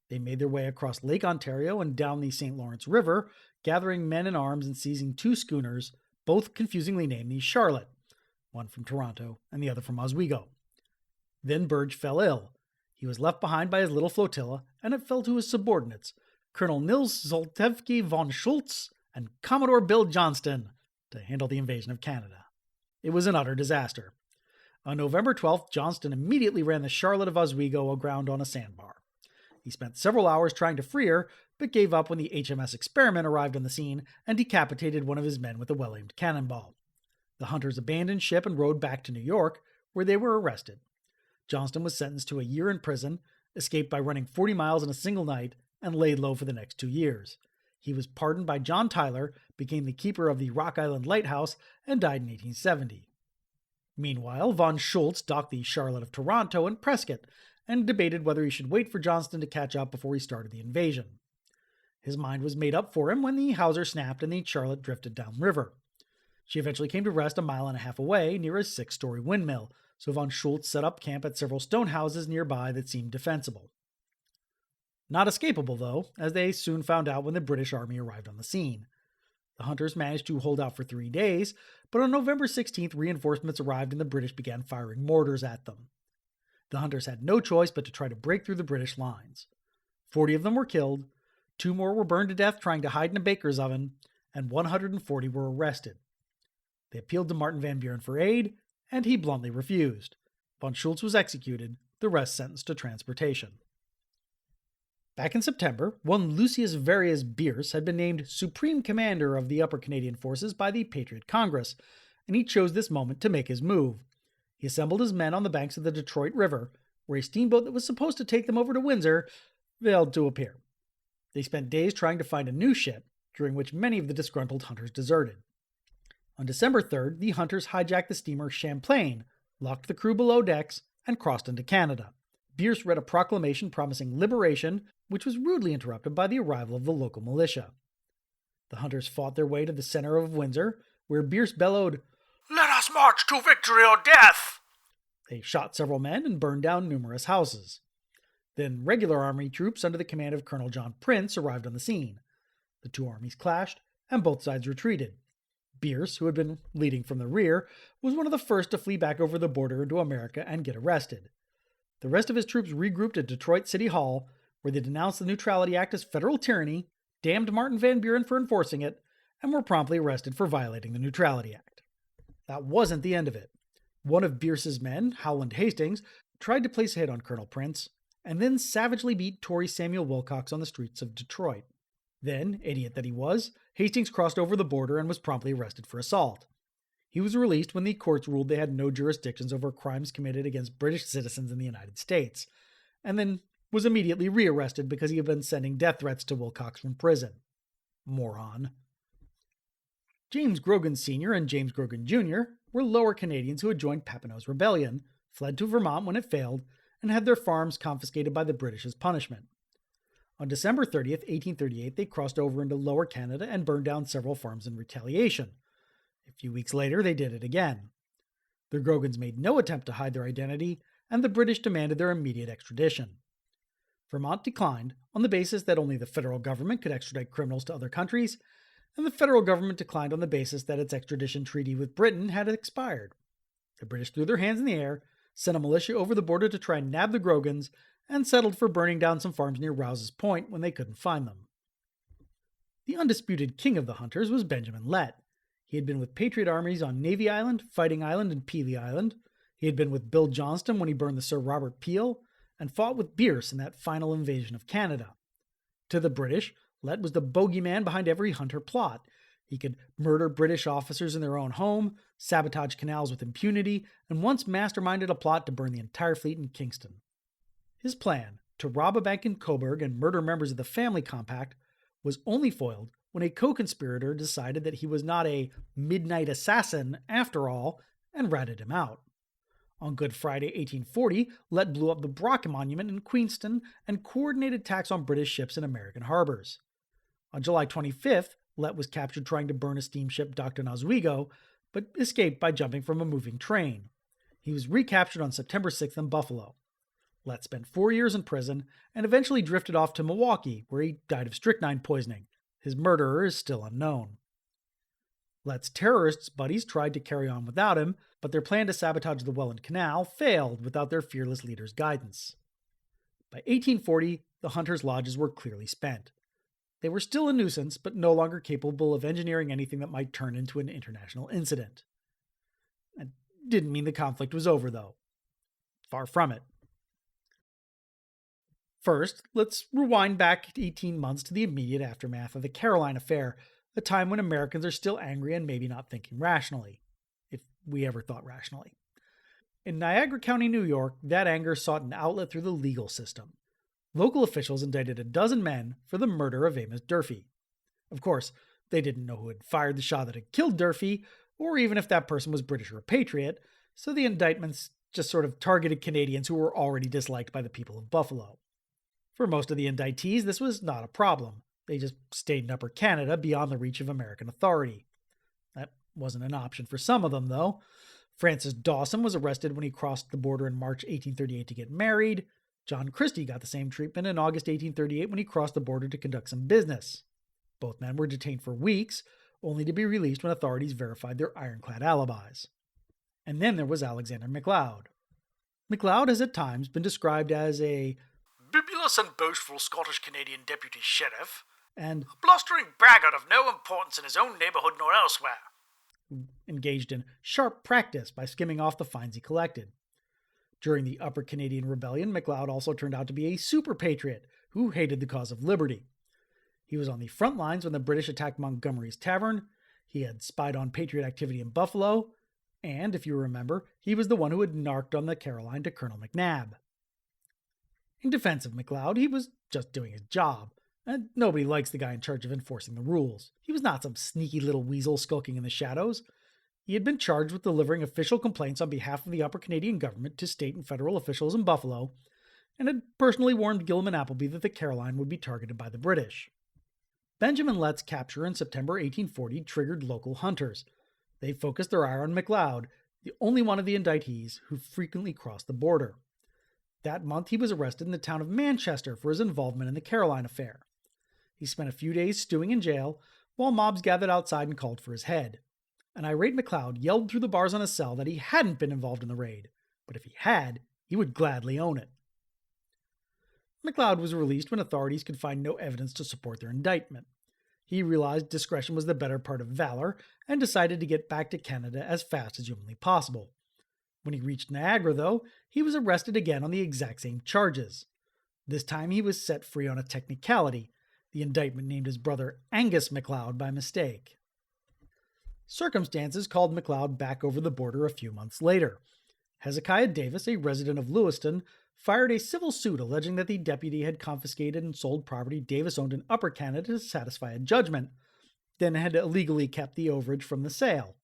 They made their way across Lake Ontario and down the St. Lawrence River, gathering men and arms and seizing 2 schooners, both confusingly named the Charlotte, one from Toronto and the other from Oswego. Then Burge fell ill. He was left behind by his little flotilla, and it fell to his subordinates, Colonel Nils Zoltevsky von Schultz and Commodore Bill Johnston, to handle the invasion of Canada. It was an utter disaster. On November 12th, Johnston immediately ran the Charlotte of Oswego aground on a sandbar. He spent several hours trying to free her, but gave up when the HMS Experiment arrived on the scene and decapitated one of his men with a well-aimed cannonball. The hunters abandoned ship and rowed back to New York, where they were arrested. Johnston was sentenced to a year in prison, escaped by running 40 miles in a single night, and laid low for the next 2 years. He was pardoned by John Tyler, became the keeper of the Rock Island Lighthouse, and died in 1870. Meanwhile, von Schultz docked the Charlotte of Toronto and Prescott, and debated whether he should wait for Johnston to catch up before he started the invasion. His mind was made up for him when the hawser snapped and the Charlotte drifted downriver. She eventually came to rest a mile and a half away near a 6-story windmill, so von Schultz set up camp at several stone houses nearby that seemed defensible. Not escapable, though, as they soon found out when the British Army arrived on the scene. The hunters managed to hold out for 3 days, but on November 16th, reinforcements arrived and the British began firing mortars at them. The hunters had no choice but to try to break through the British lines. 40 of them were killed, 2 more were burned to death trying to hide in a baker's oven, and 140 were arrested. They appealed to Martin Van Buren for aid, and he bluntly refused. Von Schultz was executed, the rest sentenced to transportation. Back in September, one Lucius Varius Bierce had been named Supreme Commander of the Upper Canadian Forces by the Patriot Congress, and he chose this moment to make his move. He assembled his men on the banks of the Detroit River, where a steamboat that was supposed to take them over to Windsor failed to appear. They spent days trying to find a new ship, during which many of the disgruntled hunters deserted. On December 3rd, the hunters hijacked the steamer Champlain, locked the crew below decks, and crossed into Canada. Bierce read a proclamation promising liberation, which was rudely interrupted by the arrival of the local militia. The hunters fought their way to the center of Windsor, where Bierce bellowed, "Let us march to victory or death!" They shot several men and burned down numerous houses. Then regular army troops under the command of Colonel John Prince arrived on the scene. The 2 armies clashed, and both sides retreated. Bierce, who had been leading from the rear, was one of the first to flee back over the border into America and get arrested. The rest of his troops regrouped at Detroit City Hall, where they denounced the Neutrality Act as federal tyranny, damned Martin Van Buren for enforcing it, and were promptly arrested for violating the Neutrality Act. That wasn't the end of it. One of Bierce's men, Howland Hastings, tried to place a hit on Colonel Prince, and then savagely beat Tory Samuel Wilcox on the streets of Detroit. Then, idiot that he was, Hastings crossed over the border and was promptly arrested for assault. He was released when the courts ruled they had no jurisdictions over crimes committed against British citizens in the United States, and then was immediately rearrested because he had been sending death threats to Wilcox from prison. Moron. James Grogan Sr. and James Grogan Jr. were Lower Canadians who had joined Papineau's rebellion, fled to Vermont when it failed, and had their farms confiscated by the British as punishment. On December 30th, 1838, they crossed over into Lower Canada and burned down several farms in retaliation. A few weeks later, they did it again. The Grogans made no attempt to hide their identity, and the British demanded their immediate extradition. Vermont declined on the basis that only the federal government could extradite criminals to other countries, and the federal government declined on the basis that its extradition treaty with Britain had expired. The British threw their hands in the air, sent a militia over the border to try and nab the Grogans, and settled for burning down some farms near Rouse's Point when they couldn't find them. The undisputed king of the hunters was Benjamin Lett. He had been with Patriot armies on Navy Island, Fighting Island, and Pelee Island. He had been with Bill Johnston when he burned the Sir Robert Peel, and fought with Bierce in that final invasion of Canada. To the British, Lett was the bogeyman behind every hunter plot. He could murder British officers in their own home, sabotage canals with impunity, and once masterminded a plot to burn the entire fleet in Kingston. His plan, to rob a bank in Coburg and murder members of the family compact, was only foiled when a co-conspirator decided that he was not a midnight assassin after all and ratted him out. On Good Friday 1840, Lett blew up the Brock Monument in Queenston and coordinated attacks on British ships in American harbors. On July 25th, Lett was captured trying to burn a steamship docked in Oswego, but escaped by jumping from a moving train. He was recaptured on September 6th in Buffalo. Lett spent 4 years in prison and eventually drifted off to Milwaukee, where he died of strychnine poisoning. His murderer is still unknown. Lett's terrorists' buddies tried to carry on without him, but their plan to sabotage the Welland Canal failed without their fearless leader's guidance. By 1840, the hunters' lodges were clearly spent. They were still a nuisance, but no longer capable of engineering anything that might turn into an international incident. That didn't mean the conflict was over, though. Far from it. First, let's rewind back 18 months to the immediate aftermath of the Caroline affair, a time when Americans are still angry and maybe not thinking rationally, if we ever thought rationally. In Niagara County, New York, that anger sought an outlet through the legal system. Local officials indicted a dozen men for the murder of Amos Durfee. Of course, they didn't know who had fired the shot that had killed Durfee, or even if that person was British or a Patriot, so the indictments just sort of targeted Canadians who were already disliked by the people of Buffalo. For most of the indictees, this was not a problem. They just stayed in Upper Canada beyond the reach of American authority. That wasn't an option for some of them, though. Francis Dawson was arrested when he crossed the border in March 1838 to get married. John Christie got the same treatment in August 1838 when he crossed the border to conduct some business. Both men were detained for weeks, only to be released when authorities verified their ironclad alibis. And then there was Alexander McLeod. McLeod has at times been described as a bibulous and boastful Scottish-Canadian deputy sheriff, and a blustering braggart of no importance in his own neighbourhood nor elsewhere. Engaged in sharp practice by skimming off the fines he collected. During the Upper Canadian Rebellion, McLeod also turned out to be a super patriot who hated the cause of liberty. He was on the front lines when the British attacked Montgomery's Tavern, he had spied on Patriot activity in Buffalo, and, if you remember, he was the one who had narked on the Caroline to Colonel McNabb. In defense of McLeod, he was just doing his job, and nobody likes the guy in charge of enforcing the rules. He was not some sneaky little weasel skulking in the shadows. He had been charged with delivering official complaints on behalf of the Upper Canadian government to state and federal officials in Buffalo, and had personally warned Gilman Appleby that the Caroline would be targeted by the British. Benjamin Lett's capture in September 1840 triggered local hunters. They focused their ire on McLeod, the only one of the indictees who frequently crossed the border. That month, he was arrested in the town of Manchester for his involvement in the Caroline affair. He spent a few days stewing in jail, while mobs gathered outside and called for his head. An irate McLeod yelled through the bars on his cell that he hadn't been involved in the raid, but if he had, he would gladly own it. McLeod was released when authorities could find no evidence to support their indictment. He realized discretion was the better part of valor and decided to get back to Canada as fast as humanly possible. When he reached Niagara, though, he was arrested again on the exact same charges. This time he was set free on a technicality. The indictment named his brother Angus McLeod by mistake. Circumstances called McLeod back over the border a few months later. Hezekiah Davis, a resident of Lewiston, fired a civil suit alleging that the deputy had confiscated and sold property Davis owned in Upper Canada to satisfy a judgment, then had illegally kept the overage from the sale.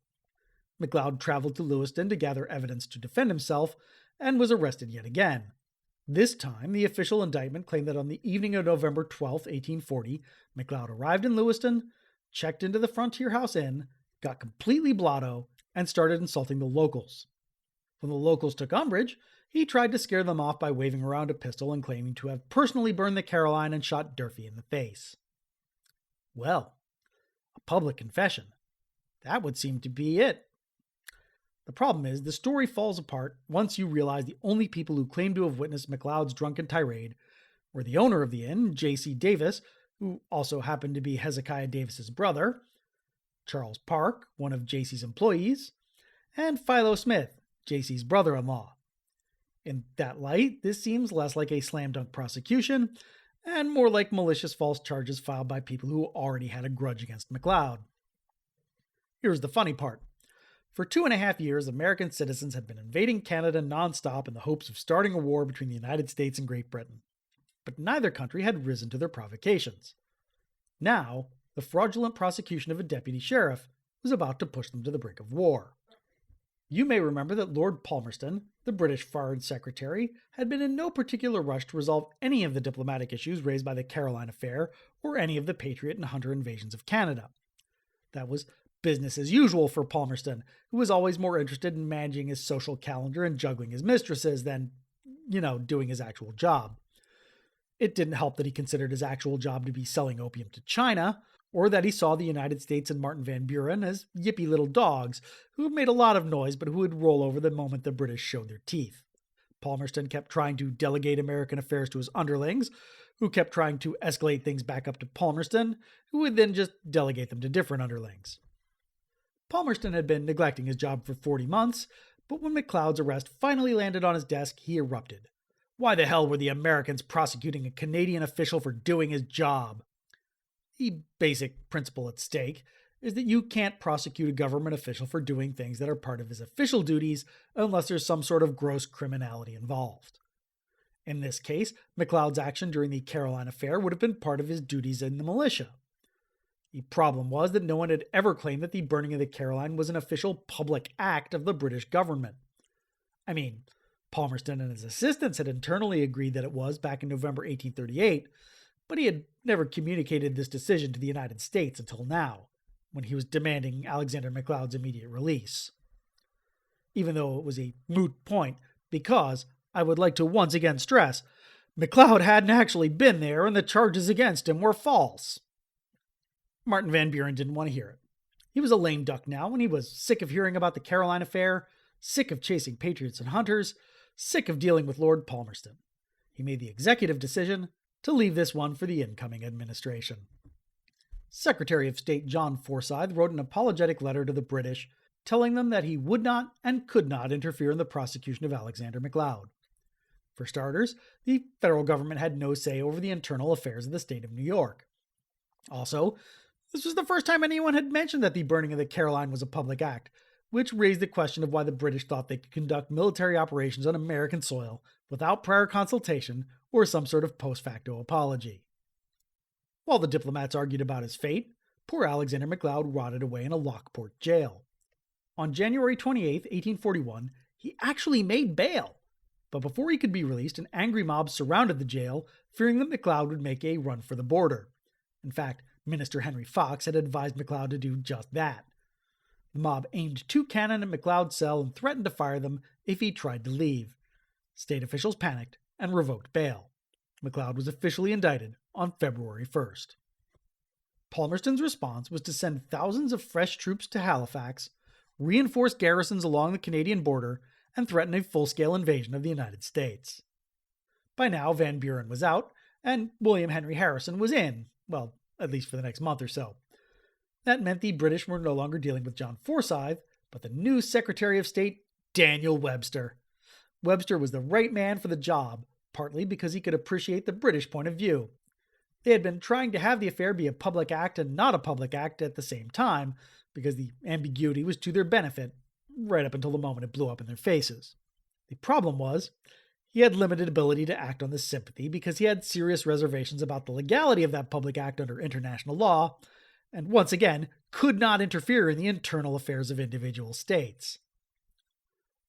McLeod traveled to Lewiston to gather evidence to defend himself and was arrested yet again. This time, the official indictment claimed that on the evening of November 12, 1840, McLeod arrived in Lewiston, checked into the Frontier House Inn, got completely blotto, and started insulting the locals. When the locals took umbrage, he tried to scare them off by waving around a pistol and claiming to have personally burned the Caroline and shot Durfee in the face. Well, a public confession. That would seem to be it. The problem is, the story falls apart once you realize the only people who claimed to have witnessed McLeod's drunken tirade were the owner of the inn, J.C. Davis, who also happened to be Hezekiah Davis's brother, Charles Park, one of J.C.'s employees, and Philo Smith, J.C.'s brother-in-law. In that light, this seems less like a slam-dunk prosecution and more like malicious false charges filed by people who already had a grudge against McLeod. Here's the funny part. For 2.5 years, American citizens had been invading Canada nonstop in the hopes of starting a war between the United States and Great Britain. But neither country had risen to their provocations. Now, the fraudulent prosecution of a deputy sheriff was about to push them to the brink of war. You may remember that Lord Palmerston, the British Foreign Secretary, had been in no particular rush to resolve any of the diplomatic issues raised by the Caroline Affair or any of the Patriot and Hunter invasions of Canada. That was business as usual for Palmerston, who was always more interested in managing his social calendar and juggling his mistresses than, doing his actual job. It didn't help that he considered his actual job to be selling opium to China, or that he saw the United States and Martin Van Buren as yippy little dogs who made a lot of noise but who would roll over the moment the British showed their teeth. Palmerston kept trying to delegate American affairs to his underlings, who kept trying to escalate things back up to Palmerston, who would then just delegate them to different underlings. Palmerston had been neglecting his job for 40 months, but when McLeod's arrest finally landed on his desk, he erupted. Why the hell were the Americans prosecuting a Canadian official for doing his job? The basic principle at stake is that you can't prosecute a government official for doing things that are part of his official duties unless there's some sort of gross criminality involved. In this case, McLeod's action during the Caroline Affair would have been part of his duties in the militia. The problem was that no one had ever claimed that the burning of the Caroline was an official public act of the British government. I mean, Palmerston and his assistants had internally agreed that it was back in November 1838, but he had never communicated this decision to the United States until now, when he was demanding Alexander McLeod's immediate release. Even though it was a moot point, because, I would like to once again stress, McLeod hadn't actually been there and the charges against him were false. Martin Van Buren didn't want to hear it. He was a lame duck now, and he was sick of hearing about the Caroline Affair, sick of chasing Patriots and Hunters, sick of dealing with Lord Palmerston. He made the executive decision to leave this one for the incoming administration. Secretary of State John Forsyth wrote an apologetic letter to the British, telling them that he would not and could not interfere in the prosecution of Alexander McLeod. For starters, the federal government had no say over the internal affairs of the state of New York. Also, this was the first time anyone had mentioned that the burning of the Caroline was a public act, which raised the question of why the British thought they could conduct military operations on American soil without prior consultation or some sort of post facto apology. While the diplomats argued about his fate, poor Alexander McLeod rotted away in a Lockport jail. On January 28, 1841, he actually made bail, but before he could be released, an angry mob surrounded the jail, fearing that McLeod would make a run for the border. In fact, Minister Henry Fox had advised McLeod to do just that. The mob aimed 2 cannon at McLeod's cell and threatened to fire them if he tried to leave. State officials panicked and revoked bail. McLeod was officially indicted on February 1st. Palmerston's response was to send thousands of fresh troops to Halifax, reinforce garrisons along the Canadian border, and threaten a full-scale invasion of the United States. By now, Van Buren was out, and William Henry Harrison was in, well, at least for the next month or so. That meant the British were no longer dealing with John Forsyth, but the new Secretary of State, Daniel Webster. Webster was the right man for the job, partly because he could appreciate the British point of view. They had been trying to have the affair be a public act and not a public act at the same time, because the ambiguity was to their benefit, right up until the moment it blew up in their faces. The problem was, he had limited ability to act on this sympathy because he had serious reservations about the legality of that public act under international law, and once again, could not interfere in the internal affairs of individual states.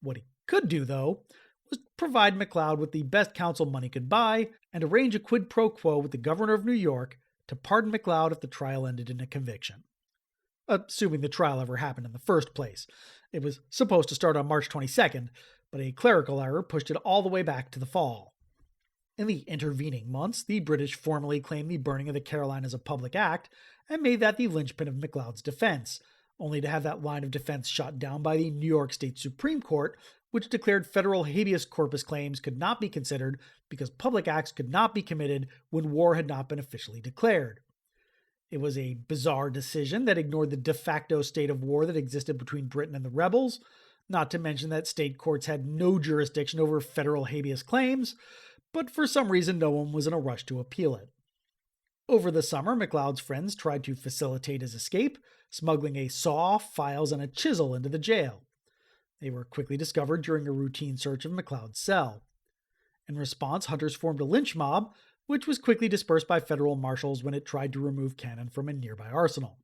What he could do, though, was provide McLeod with the best counsel money could buy and arrange a quid pro quo with the governor of New York to pardon McLeod if the trial ended in a conviction. Assuming the trial ever happened in the first place. It was supposed to start on March 22nd, but a clerical error pushed it all the way back to the fall. In the intervening months, the British formally claimed the burning of the Caroline as a public act and made that the linchpin of McLeod's defense, only to have that line of defense shot down by the New York State Supreme Court, which declared federal habeas corpus claims could not be considered because public acts could not be committed when war had not been officially declared. It was a bizarre decision that ignored the de facto state of war that existed between Britain and the rebels, not to mention that state courts had no jurisdiction over federal habeas claims, but for some reason no one was in a rush to appeal it. Over the summer, McLeod's friends tried to facilitate his escape, smuggling a saw, files, and a chisel into the jail. They were quickly discovered during a routine search of McLeod's cell. In response, hunters formed a lynch mob, which was quickly dispersed by federal marshals when it tried to remove cannon from a nearby arsenal.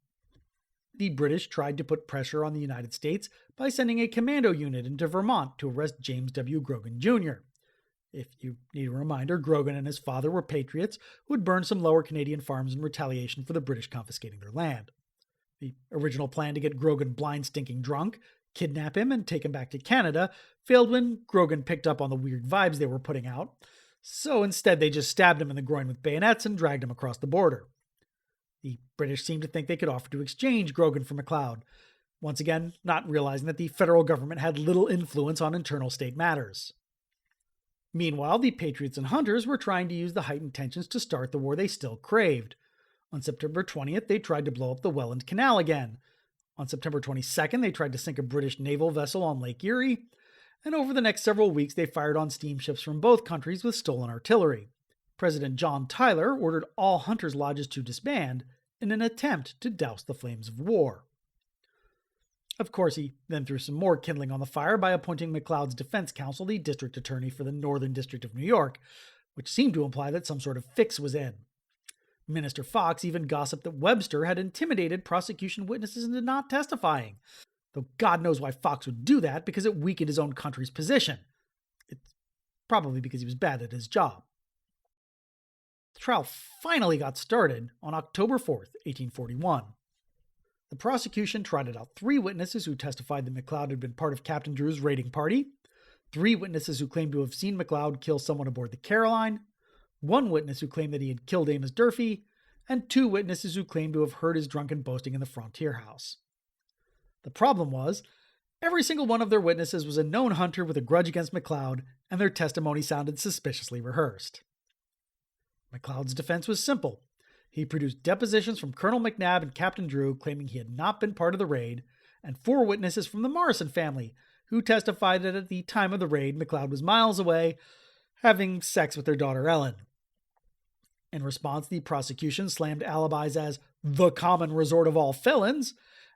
The British tried to put pressure on the United States by sending a commando unit into Vermont to arrest James W. Grogan Jr. If you need a reminder, Grogan and his father were patriots who had burned some lower Canadian farms in retaliation for the British confiscating their land. The original plan to get Grogan blind stinking drunk, kidnap him, and take him back to Canada failed when Grogan picked up on the weird vibes they were putting out, so instead they just stabbed him in the groin with bayonets and dragged him across the border. The British seemed to think they could offer to exchange Grogan for McLeod, once again not realizing that the federal government had little influence on internal state matters. Meanwhile, the Patriots and Hunters were trying to use the heightened tensions to start the war they still craved. On September 20th, they tried to blow up the Welland Canal again. On September 22nd, they tried to sink a British naval vessel on Lake Erie. And over the next several weeks, they fired on steamships from both countries with stolen artillery. President John Tyler ordered all Hunters' lodges to disband in an attempt to douse the flames of war. Of course, he then threw some more kindling on the fire by appointing McLeod's defense counsel the district attorney for the Northern District of New York, which seemed to imply that some sort of fix was in. Minister Fox even gossiped that Webster had intimidated prosecution witnesses into not testifying, though God knows why Fox would do that, because it weakened his own country's position. It's probably because he was bad at his job. The trial finally got started on October 4th, 1841. The prosecution trotted out 3 witnesses who testified that McLeod had been part of Captain Drew's raiding party, 3 witnesses who claimed to have seen McLeod kill someone aboard the Caroline, 1 witness who claimed that he had killed Amos Durfee, and 2 witnesses who claimed to have heard his drunken boasting in the Frontier House. The problem was, every single one of their witnesses was a known hunter with a grudge against McLeod, and their testimony sounded suspiciously rehearsed. McLeod's defense was simple. He produced depositions from Colonel McNabb and Captain Drew claiming he had not been part of the raid, and 4 witnesses from the Morrison family who testified that at the time of the raid, McLeod was miles away, having sex with their daughter Ellen. In response, the prosecution slammed alibis as the common resort of all felons,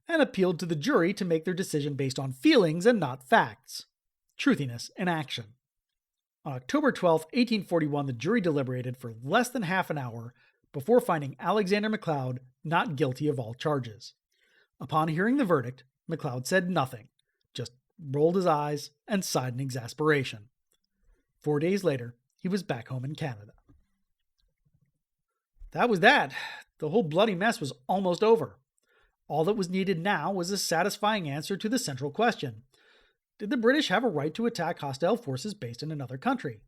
and appealed to the jury to make their decision based on feelings and not facts. Truthiness in action. On October 12, 1841, the jury deliberated for less than half an hour before finding Alexander McLeod not guilty of all charges. Upon hearing the verdict, McLeod said nothing, just rolled his eyes and sighed in exasperation. 4 days later, he was back home in Canada. That was that. The whole bloody mess was almost over. All that was needed now was a satisfying answer to the central question. Did the British have a right to attack hostile forces based in another country?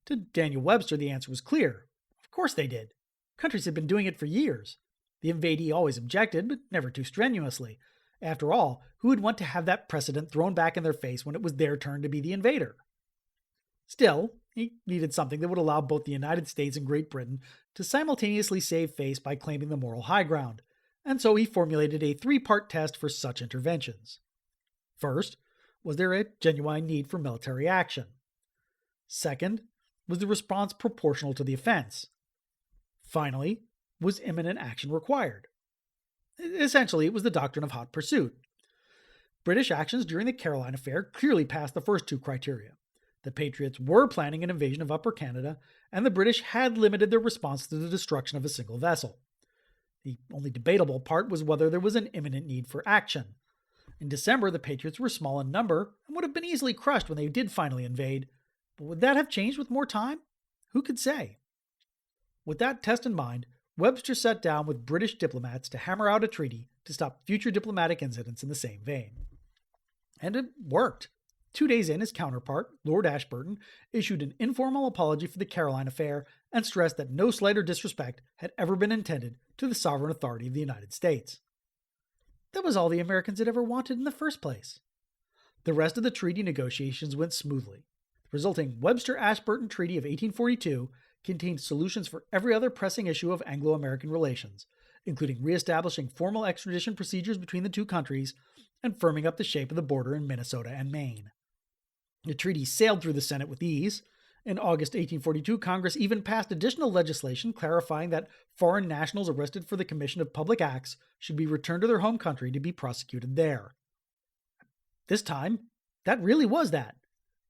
To Daniel Webster, the answer was clear. Of course they did. Countries had been doing it for years. The invadee always objected, but never too strenuously. After all, who would want to have that precedent thrown back in their face when it was their turn to be the invader? Still, he needed something that would allow both the United States and Great Britain to simultaneously save face by claiming the moral high ground, and so he formulated a 3-part test for such interventions. First, was there a genuine need for military action? Second, was the response proportional to the offense? Finally, was imminent action required? Essentially, it was the doctrine of hot pursuit. British actions during the Caroline affair clearly passed the first 2 criteria. The Patriots were planning an invasion of Upper Canada, and the British had limited their response to the destruction of a single vessel. The only debatable part was whether there was an imminent need for action. In December, the Patriots were small in number and would have been easily crushed when they did finally invade, but would that have changed with more time? Who could say? With that test in mind, Webster sat down with British diplomats to hammer out a treaty to stop future diplomatic incidents in the same vein. And it worked. 2 days in, his counterpart, Lord Ashburton, issued an informal apology for the Caroline affair and stressed that no slight or disrespect had ever been intended to the sovereign authority of the United States. That was all the Americans had ever wanted in the first place. The rest of the treaty negotiations went smoothly. The resulting Webster-Ashburton Treaty of 1842 contained solutions for every other pressing issue of Anglo-American relations, including reestablishing formal extradition procedures between the 2 countries and firming up the shape of the border in Minnesota and Maine. The treaty sailed through the Senate with ease, In August 1842, Congress even passed additional legislation clarifying that foreign nationals arrested for the commission of public acts should be returned to their home country to be prosecuted there. This time, that really was that.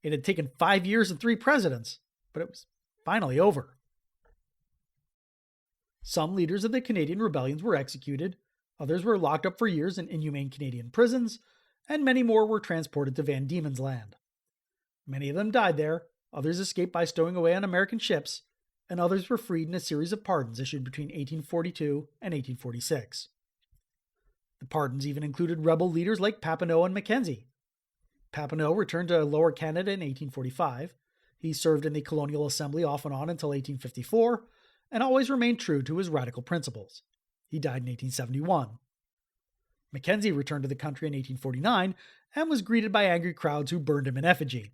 It had taken 5 years and 3 presidents, but it was finally over. Some leaders of the Canadian rebellions were executed, others were locked up for years in inhumane Canadian prisons, and many more were transported to Van Diemen's Land. Many of them died there, others escaped by stowing away on American ships, and others were freed in a series of pardons issued between 1842 and 1846. The pardons even included rebel leaders like Papineau and Mackenzie. Papineau returned to Lower Canada in 1845. He served in the Colonial Assembly off and on until 1854, and always remained true to his radical principles. He died in 1871. Mackenzie returned to the country in 1849 and was greeted by angry crowds who burned him in effigy.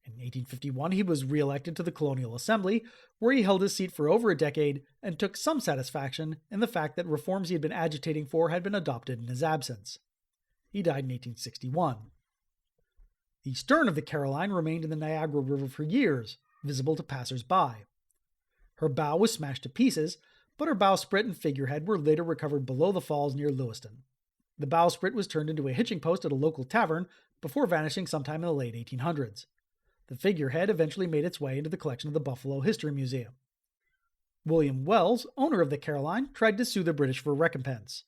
In 1851, he was re-elected to the Colonial Assembly, where he held his seat for over a decade and took some satisfaction in the fact that reforms he had been agitating for had been adopted in his absence. He died in 1861. The stern of the Caroline remained in the Niagara River for years, visible to passers-by. Her bow was smashed to pieces, but her bowsprit and figurehead were later recovered below the falls near Lewiston. The bowsprit was turned into a hitching post at a local tavern before vanishing sometime in the late 1800s. The figurehead eventually made its way into the collection of the Buffalo History Museum. William Wells, owner of the Caroline, tried to sue the British for recompense.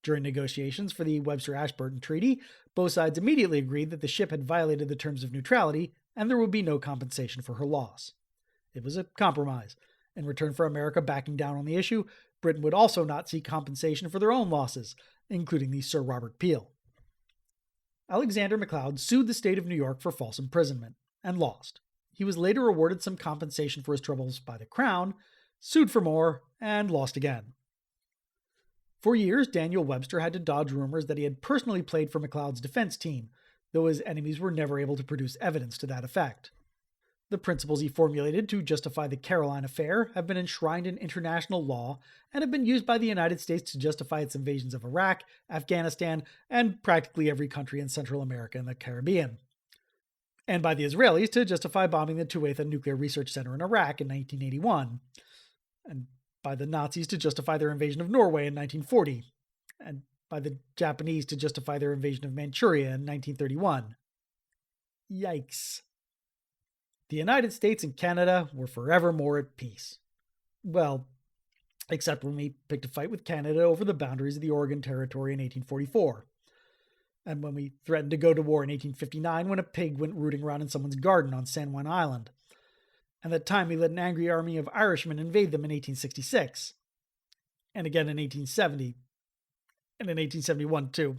During negotiations for the Webster-Ashburton Treaty, both sides immediately agreed that the ship had violated the terms of neutrality and there would be no compensation for her loss. It was a compromise. In return for America backing down on the issue, Britain would also not seek compensation for their own losses, including the Sir Robert Peel. Alexander McLeod sued the state of New York for false imprisonment, and lost. He was later awarded some compensation for his troubles by the Crown, sued for more, and lost again. For years, Daniel Webster had to dodge rumors that he had personally played for McLeod's defense team, though his enemies were never able to produce evidence to that effect. The principles he formulated to justify the Caroline affair have been enshrined in international law and have been used by the United States to justify its invasions of Iraq, Afghanistan, and practically every country in Central America and the Caribbean. And by the Israelis to justify bombing the Tuatha Nuclear Research Center in Iraq in 1981, and by the Nazis to justify their invasion of Norway in 1940, and by the Japanese to justify their invasion of Manchuria in 1931. Yikes. The United States and Canada were forever more at peace. Well, except when we picked a fight with Canada over the boundaries of the Oregon Territory in 1844. And when we threatened to go to war in 1859 when a pig went rooting around in someone's garden on San Juan Island. And that time we let an angry army of Irishmen invade them in 1866. And again in 1870. And in 1871 too.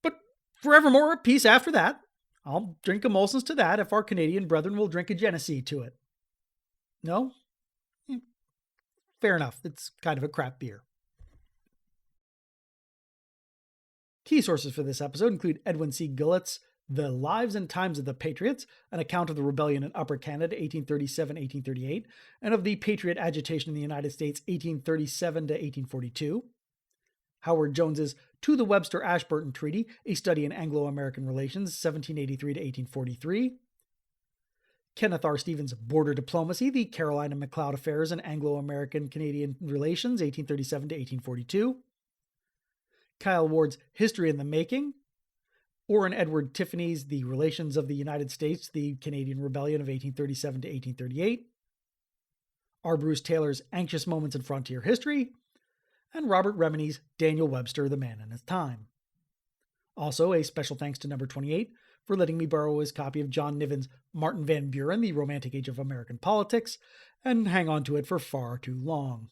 But forevermore at peace after that. I'll drink a Molson's to that if our Canadian brethren will drink a Genesee to it. No? Fair enough. It's kind of a crap beer. Key sources for this episode include Edwin C. Guillet's The Lives and Times of the Patriots, an account of the rebellion in Upper Canada 1837-1838, and of the Patriot Agitation in the United States 1837 to 1842. Howard Jones's To the Webster-Ashburton Treaty, a study in Anglo-American relations 1783 to 1843. Kenneth R. Stevens' Border Diplomacy, the Caroline and McLeod Affairs in Anglo-American-Canadian Relations 1837 to 1842. Kyle Ward's History in the Making, Orrin Edward Tiffany's The Relations of the United States, the Canadian Rebellion of 1837 to 1838, R. Bruce Taylor's Anxious Moments in Frontier History, and Robert Remini's Daniel Webster, the Man in His Time. Also, a special thanks to number 28 for letting me borrow his copy of John Niven's Martin Van Buren, The Romantic Age of American Politics, and hang on to it for far too long.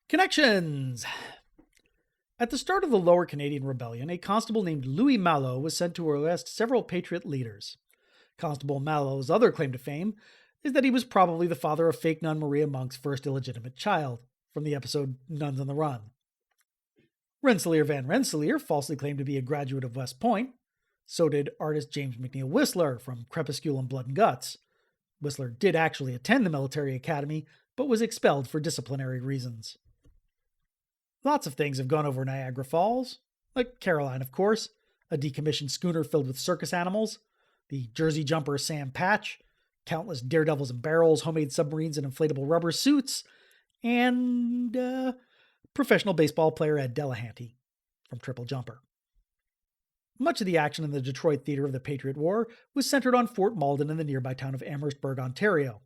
Connections! At the start of the Lower Canadian Rebellion, a constable named Louis Mallow was sent to arrest several Patriot leaders. Constable Mallow's other claim to fame is that he was probably the father of fake nun Maria Monk's first illegitimate child, from the episode Nuns on the Run. Rensselaer Van Rensselaer falsely claimed to be a graduate of West Point. So did artist James McNeill Whistler from Crepuscule and Blood and Guts. Whistler did actually attend the military academy, but was expelled for disciplinary reasons. Lots of things have gone over Niagara Falls, like Caroline, of course, a decommissioned schooner filled with circus animals, the Jersey jumper Sam Patch, countless daredevils and barrels, homemade submarines and inflatable rubber suits, and professional baseball player Ed Delahanty from Triple Jumper. Much of the action in the Detroit theater of the Patriot War was centered on Fort Malden in the nearby town of Amherstburg, Ontario.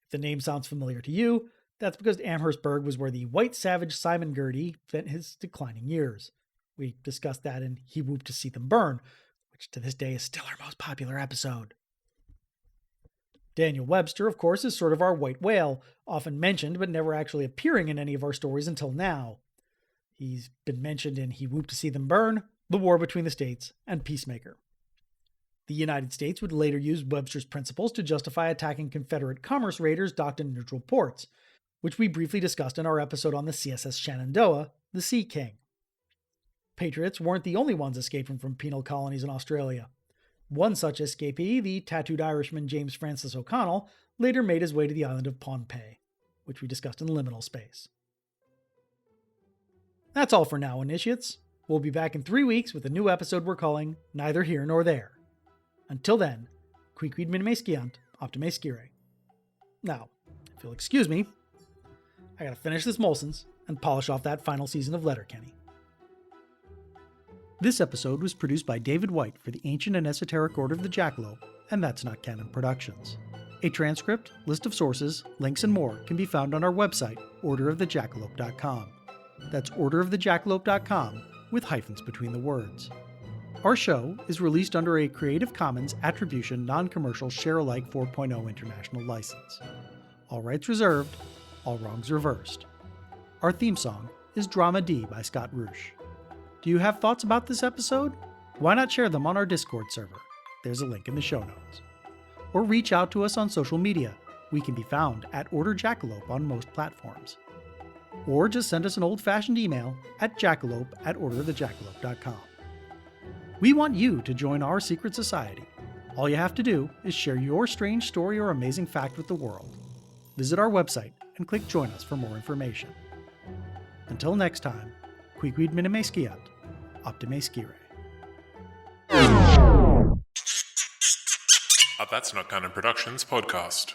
If the name sounds familiar to you, that's because Amherstburg was where the white savage Simon Girty spent his declining years. We discussed that in He Whooped to See Them Burn, which to this day is still our most popular episode. Daniel Webster, of course, is sort of our white whale, often mentioned but never actually appearing in any of our stories until now. He's been mentioned in He Whooped to See Them Burn, The War Between the States, and Peacemaker. The United States would later use Webster's principles to justify attacking Confederate commerce raiders docked in neutral ports, which we briefly discussed in our episode on the CSS Shenandoah, the Sea King. Patriots weren't the only ones escaping from penal colonies in Australia. One such escapee, the tattooed Irishman James Francis O'Connell, later made his way to the island of Pohnpei, which we discussed in Liminal Space. That's all for now, initiates. We'll be back in 3 weeks with a new episode we're calling Neither Here Nor There. Until then, Quicquid minime sciant, optime scire. Now, if you'll excuse me, I gotta finish this Molson's and polish off that final season of Letterkenny. This episode was produced by David White for the Ancient and Esoteric Order of the Jackalope, and That's Not Canon Productions. A transcript, list of sources, links, and more can be found on our website, orderofthejackalope.com. That's orderofthejackalope.com with hyphens between the words. Our show is released under a Creative Commons Attribution Non-Commercial Share-alike 4.0 International License. All rights reserved, all wrongs reversed. Our theme song is Drama D by Scott Roosh. Do you have thoughts about this episode? Why not share them on our Discord server? There's a link in the show notes. Or reach out to us on social media. We can be found at Order Jackalope on most platforms. Or just send us an old-fashioned email at jackalope@orderofthejackalope.com. We want you to join our secret society. All you have to do is share your strange story or amazing fact with the world. Visit our website and click Join Us for more information. Until next time, Quicquid minime sciant, optime scire. A That's Not Canon Productions podcast.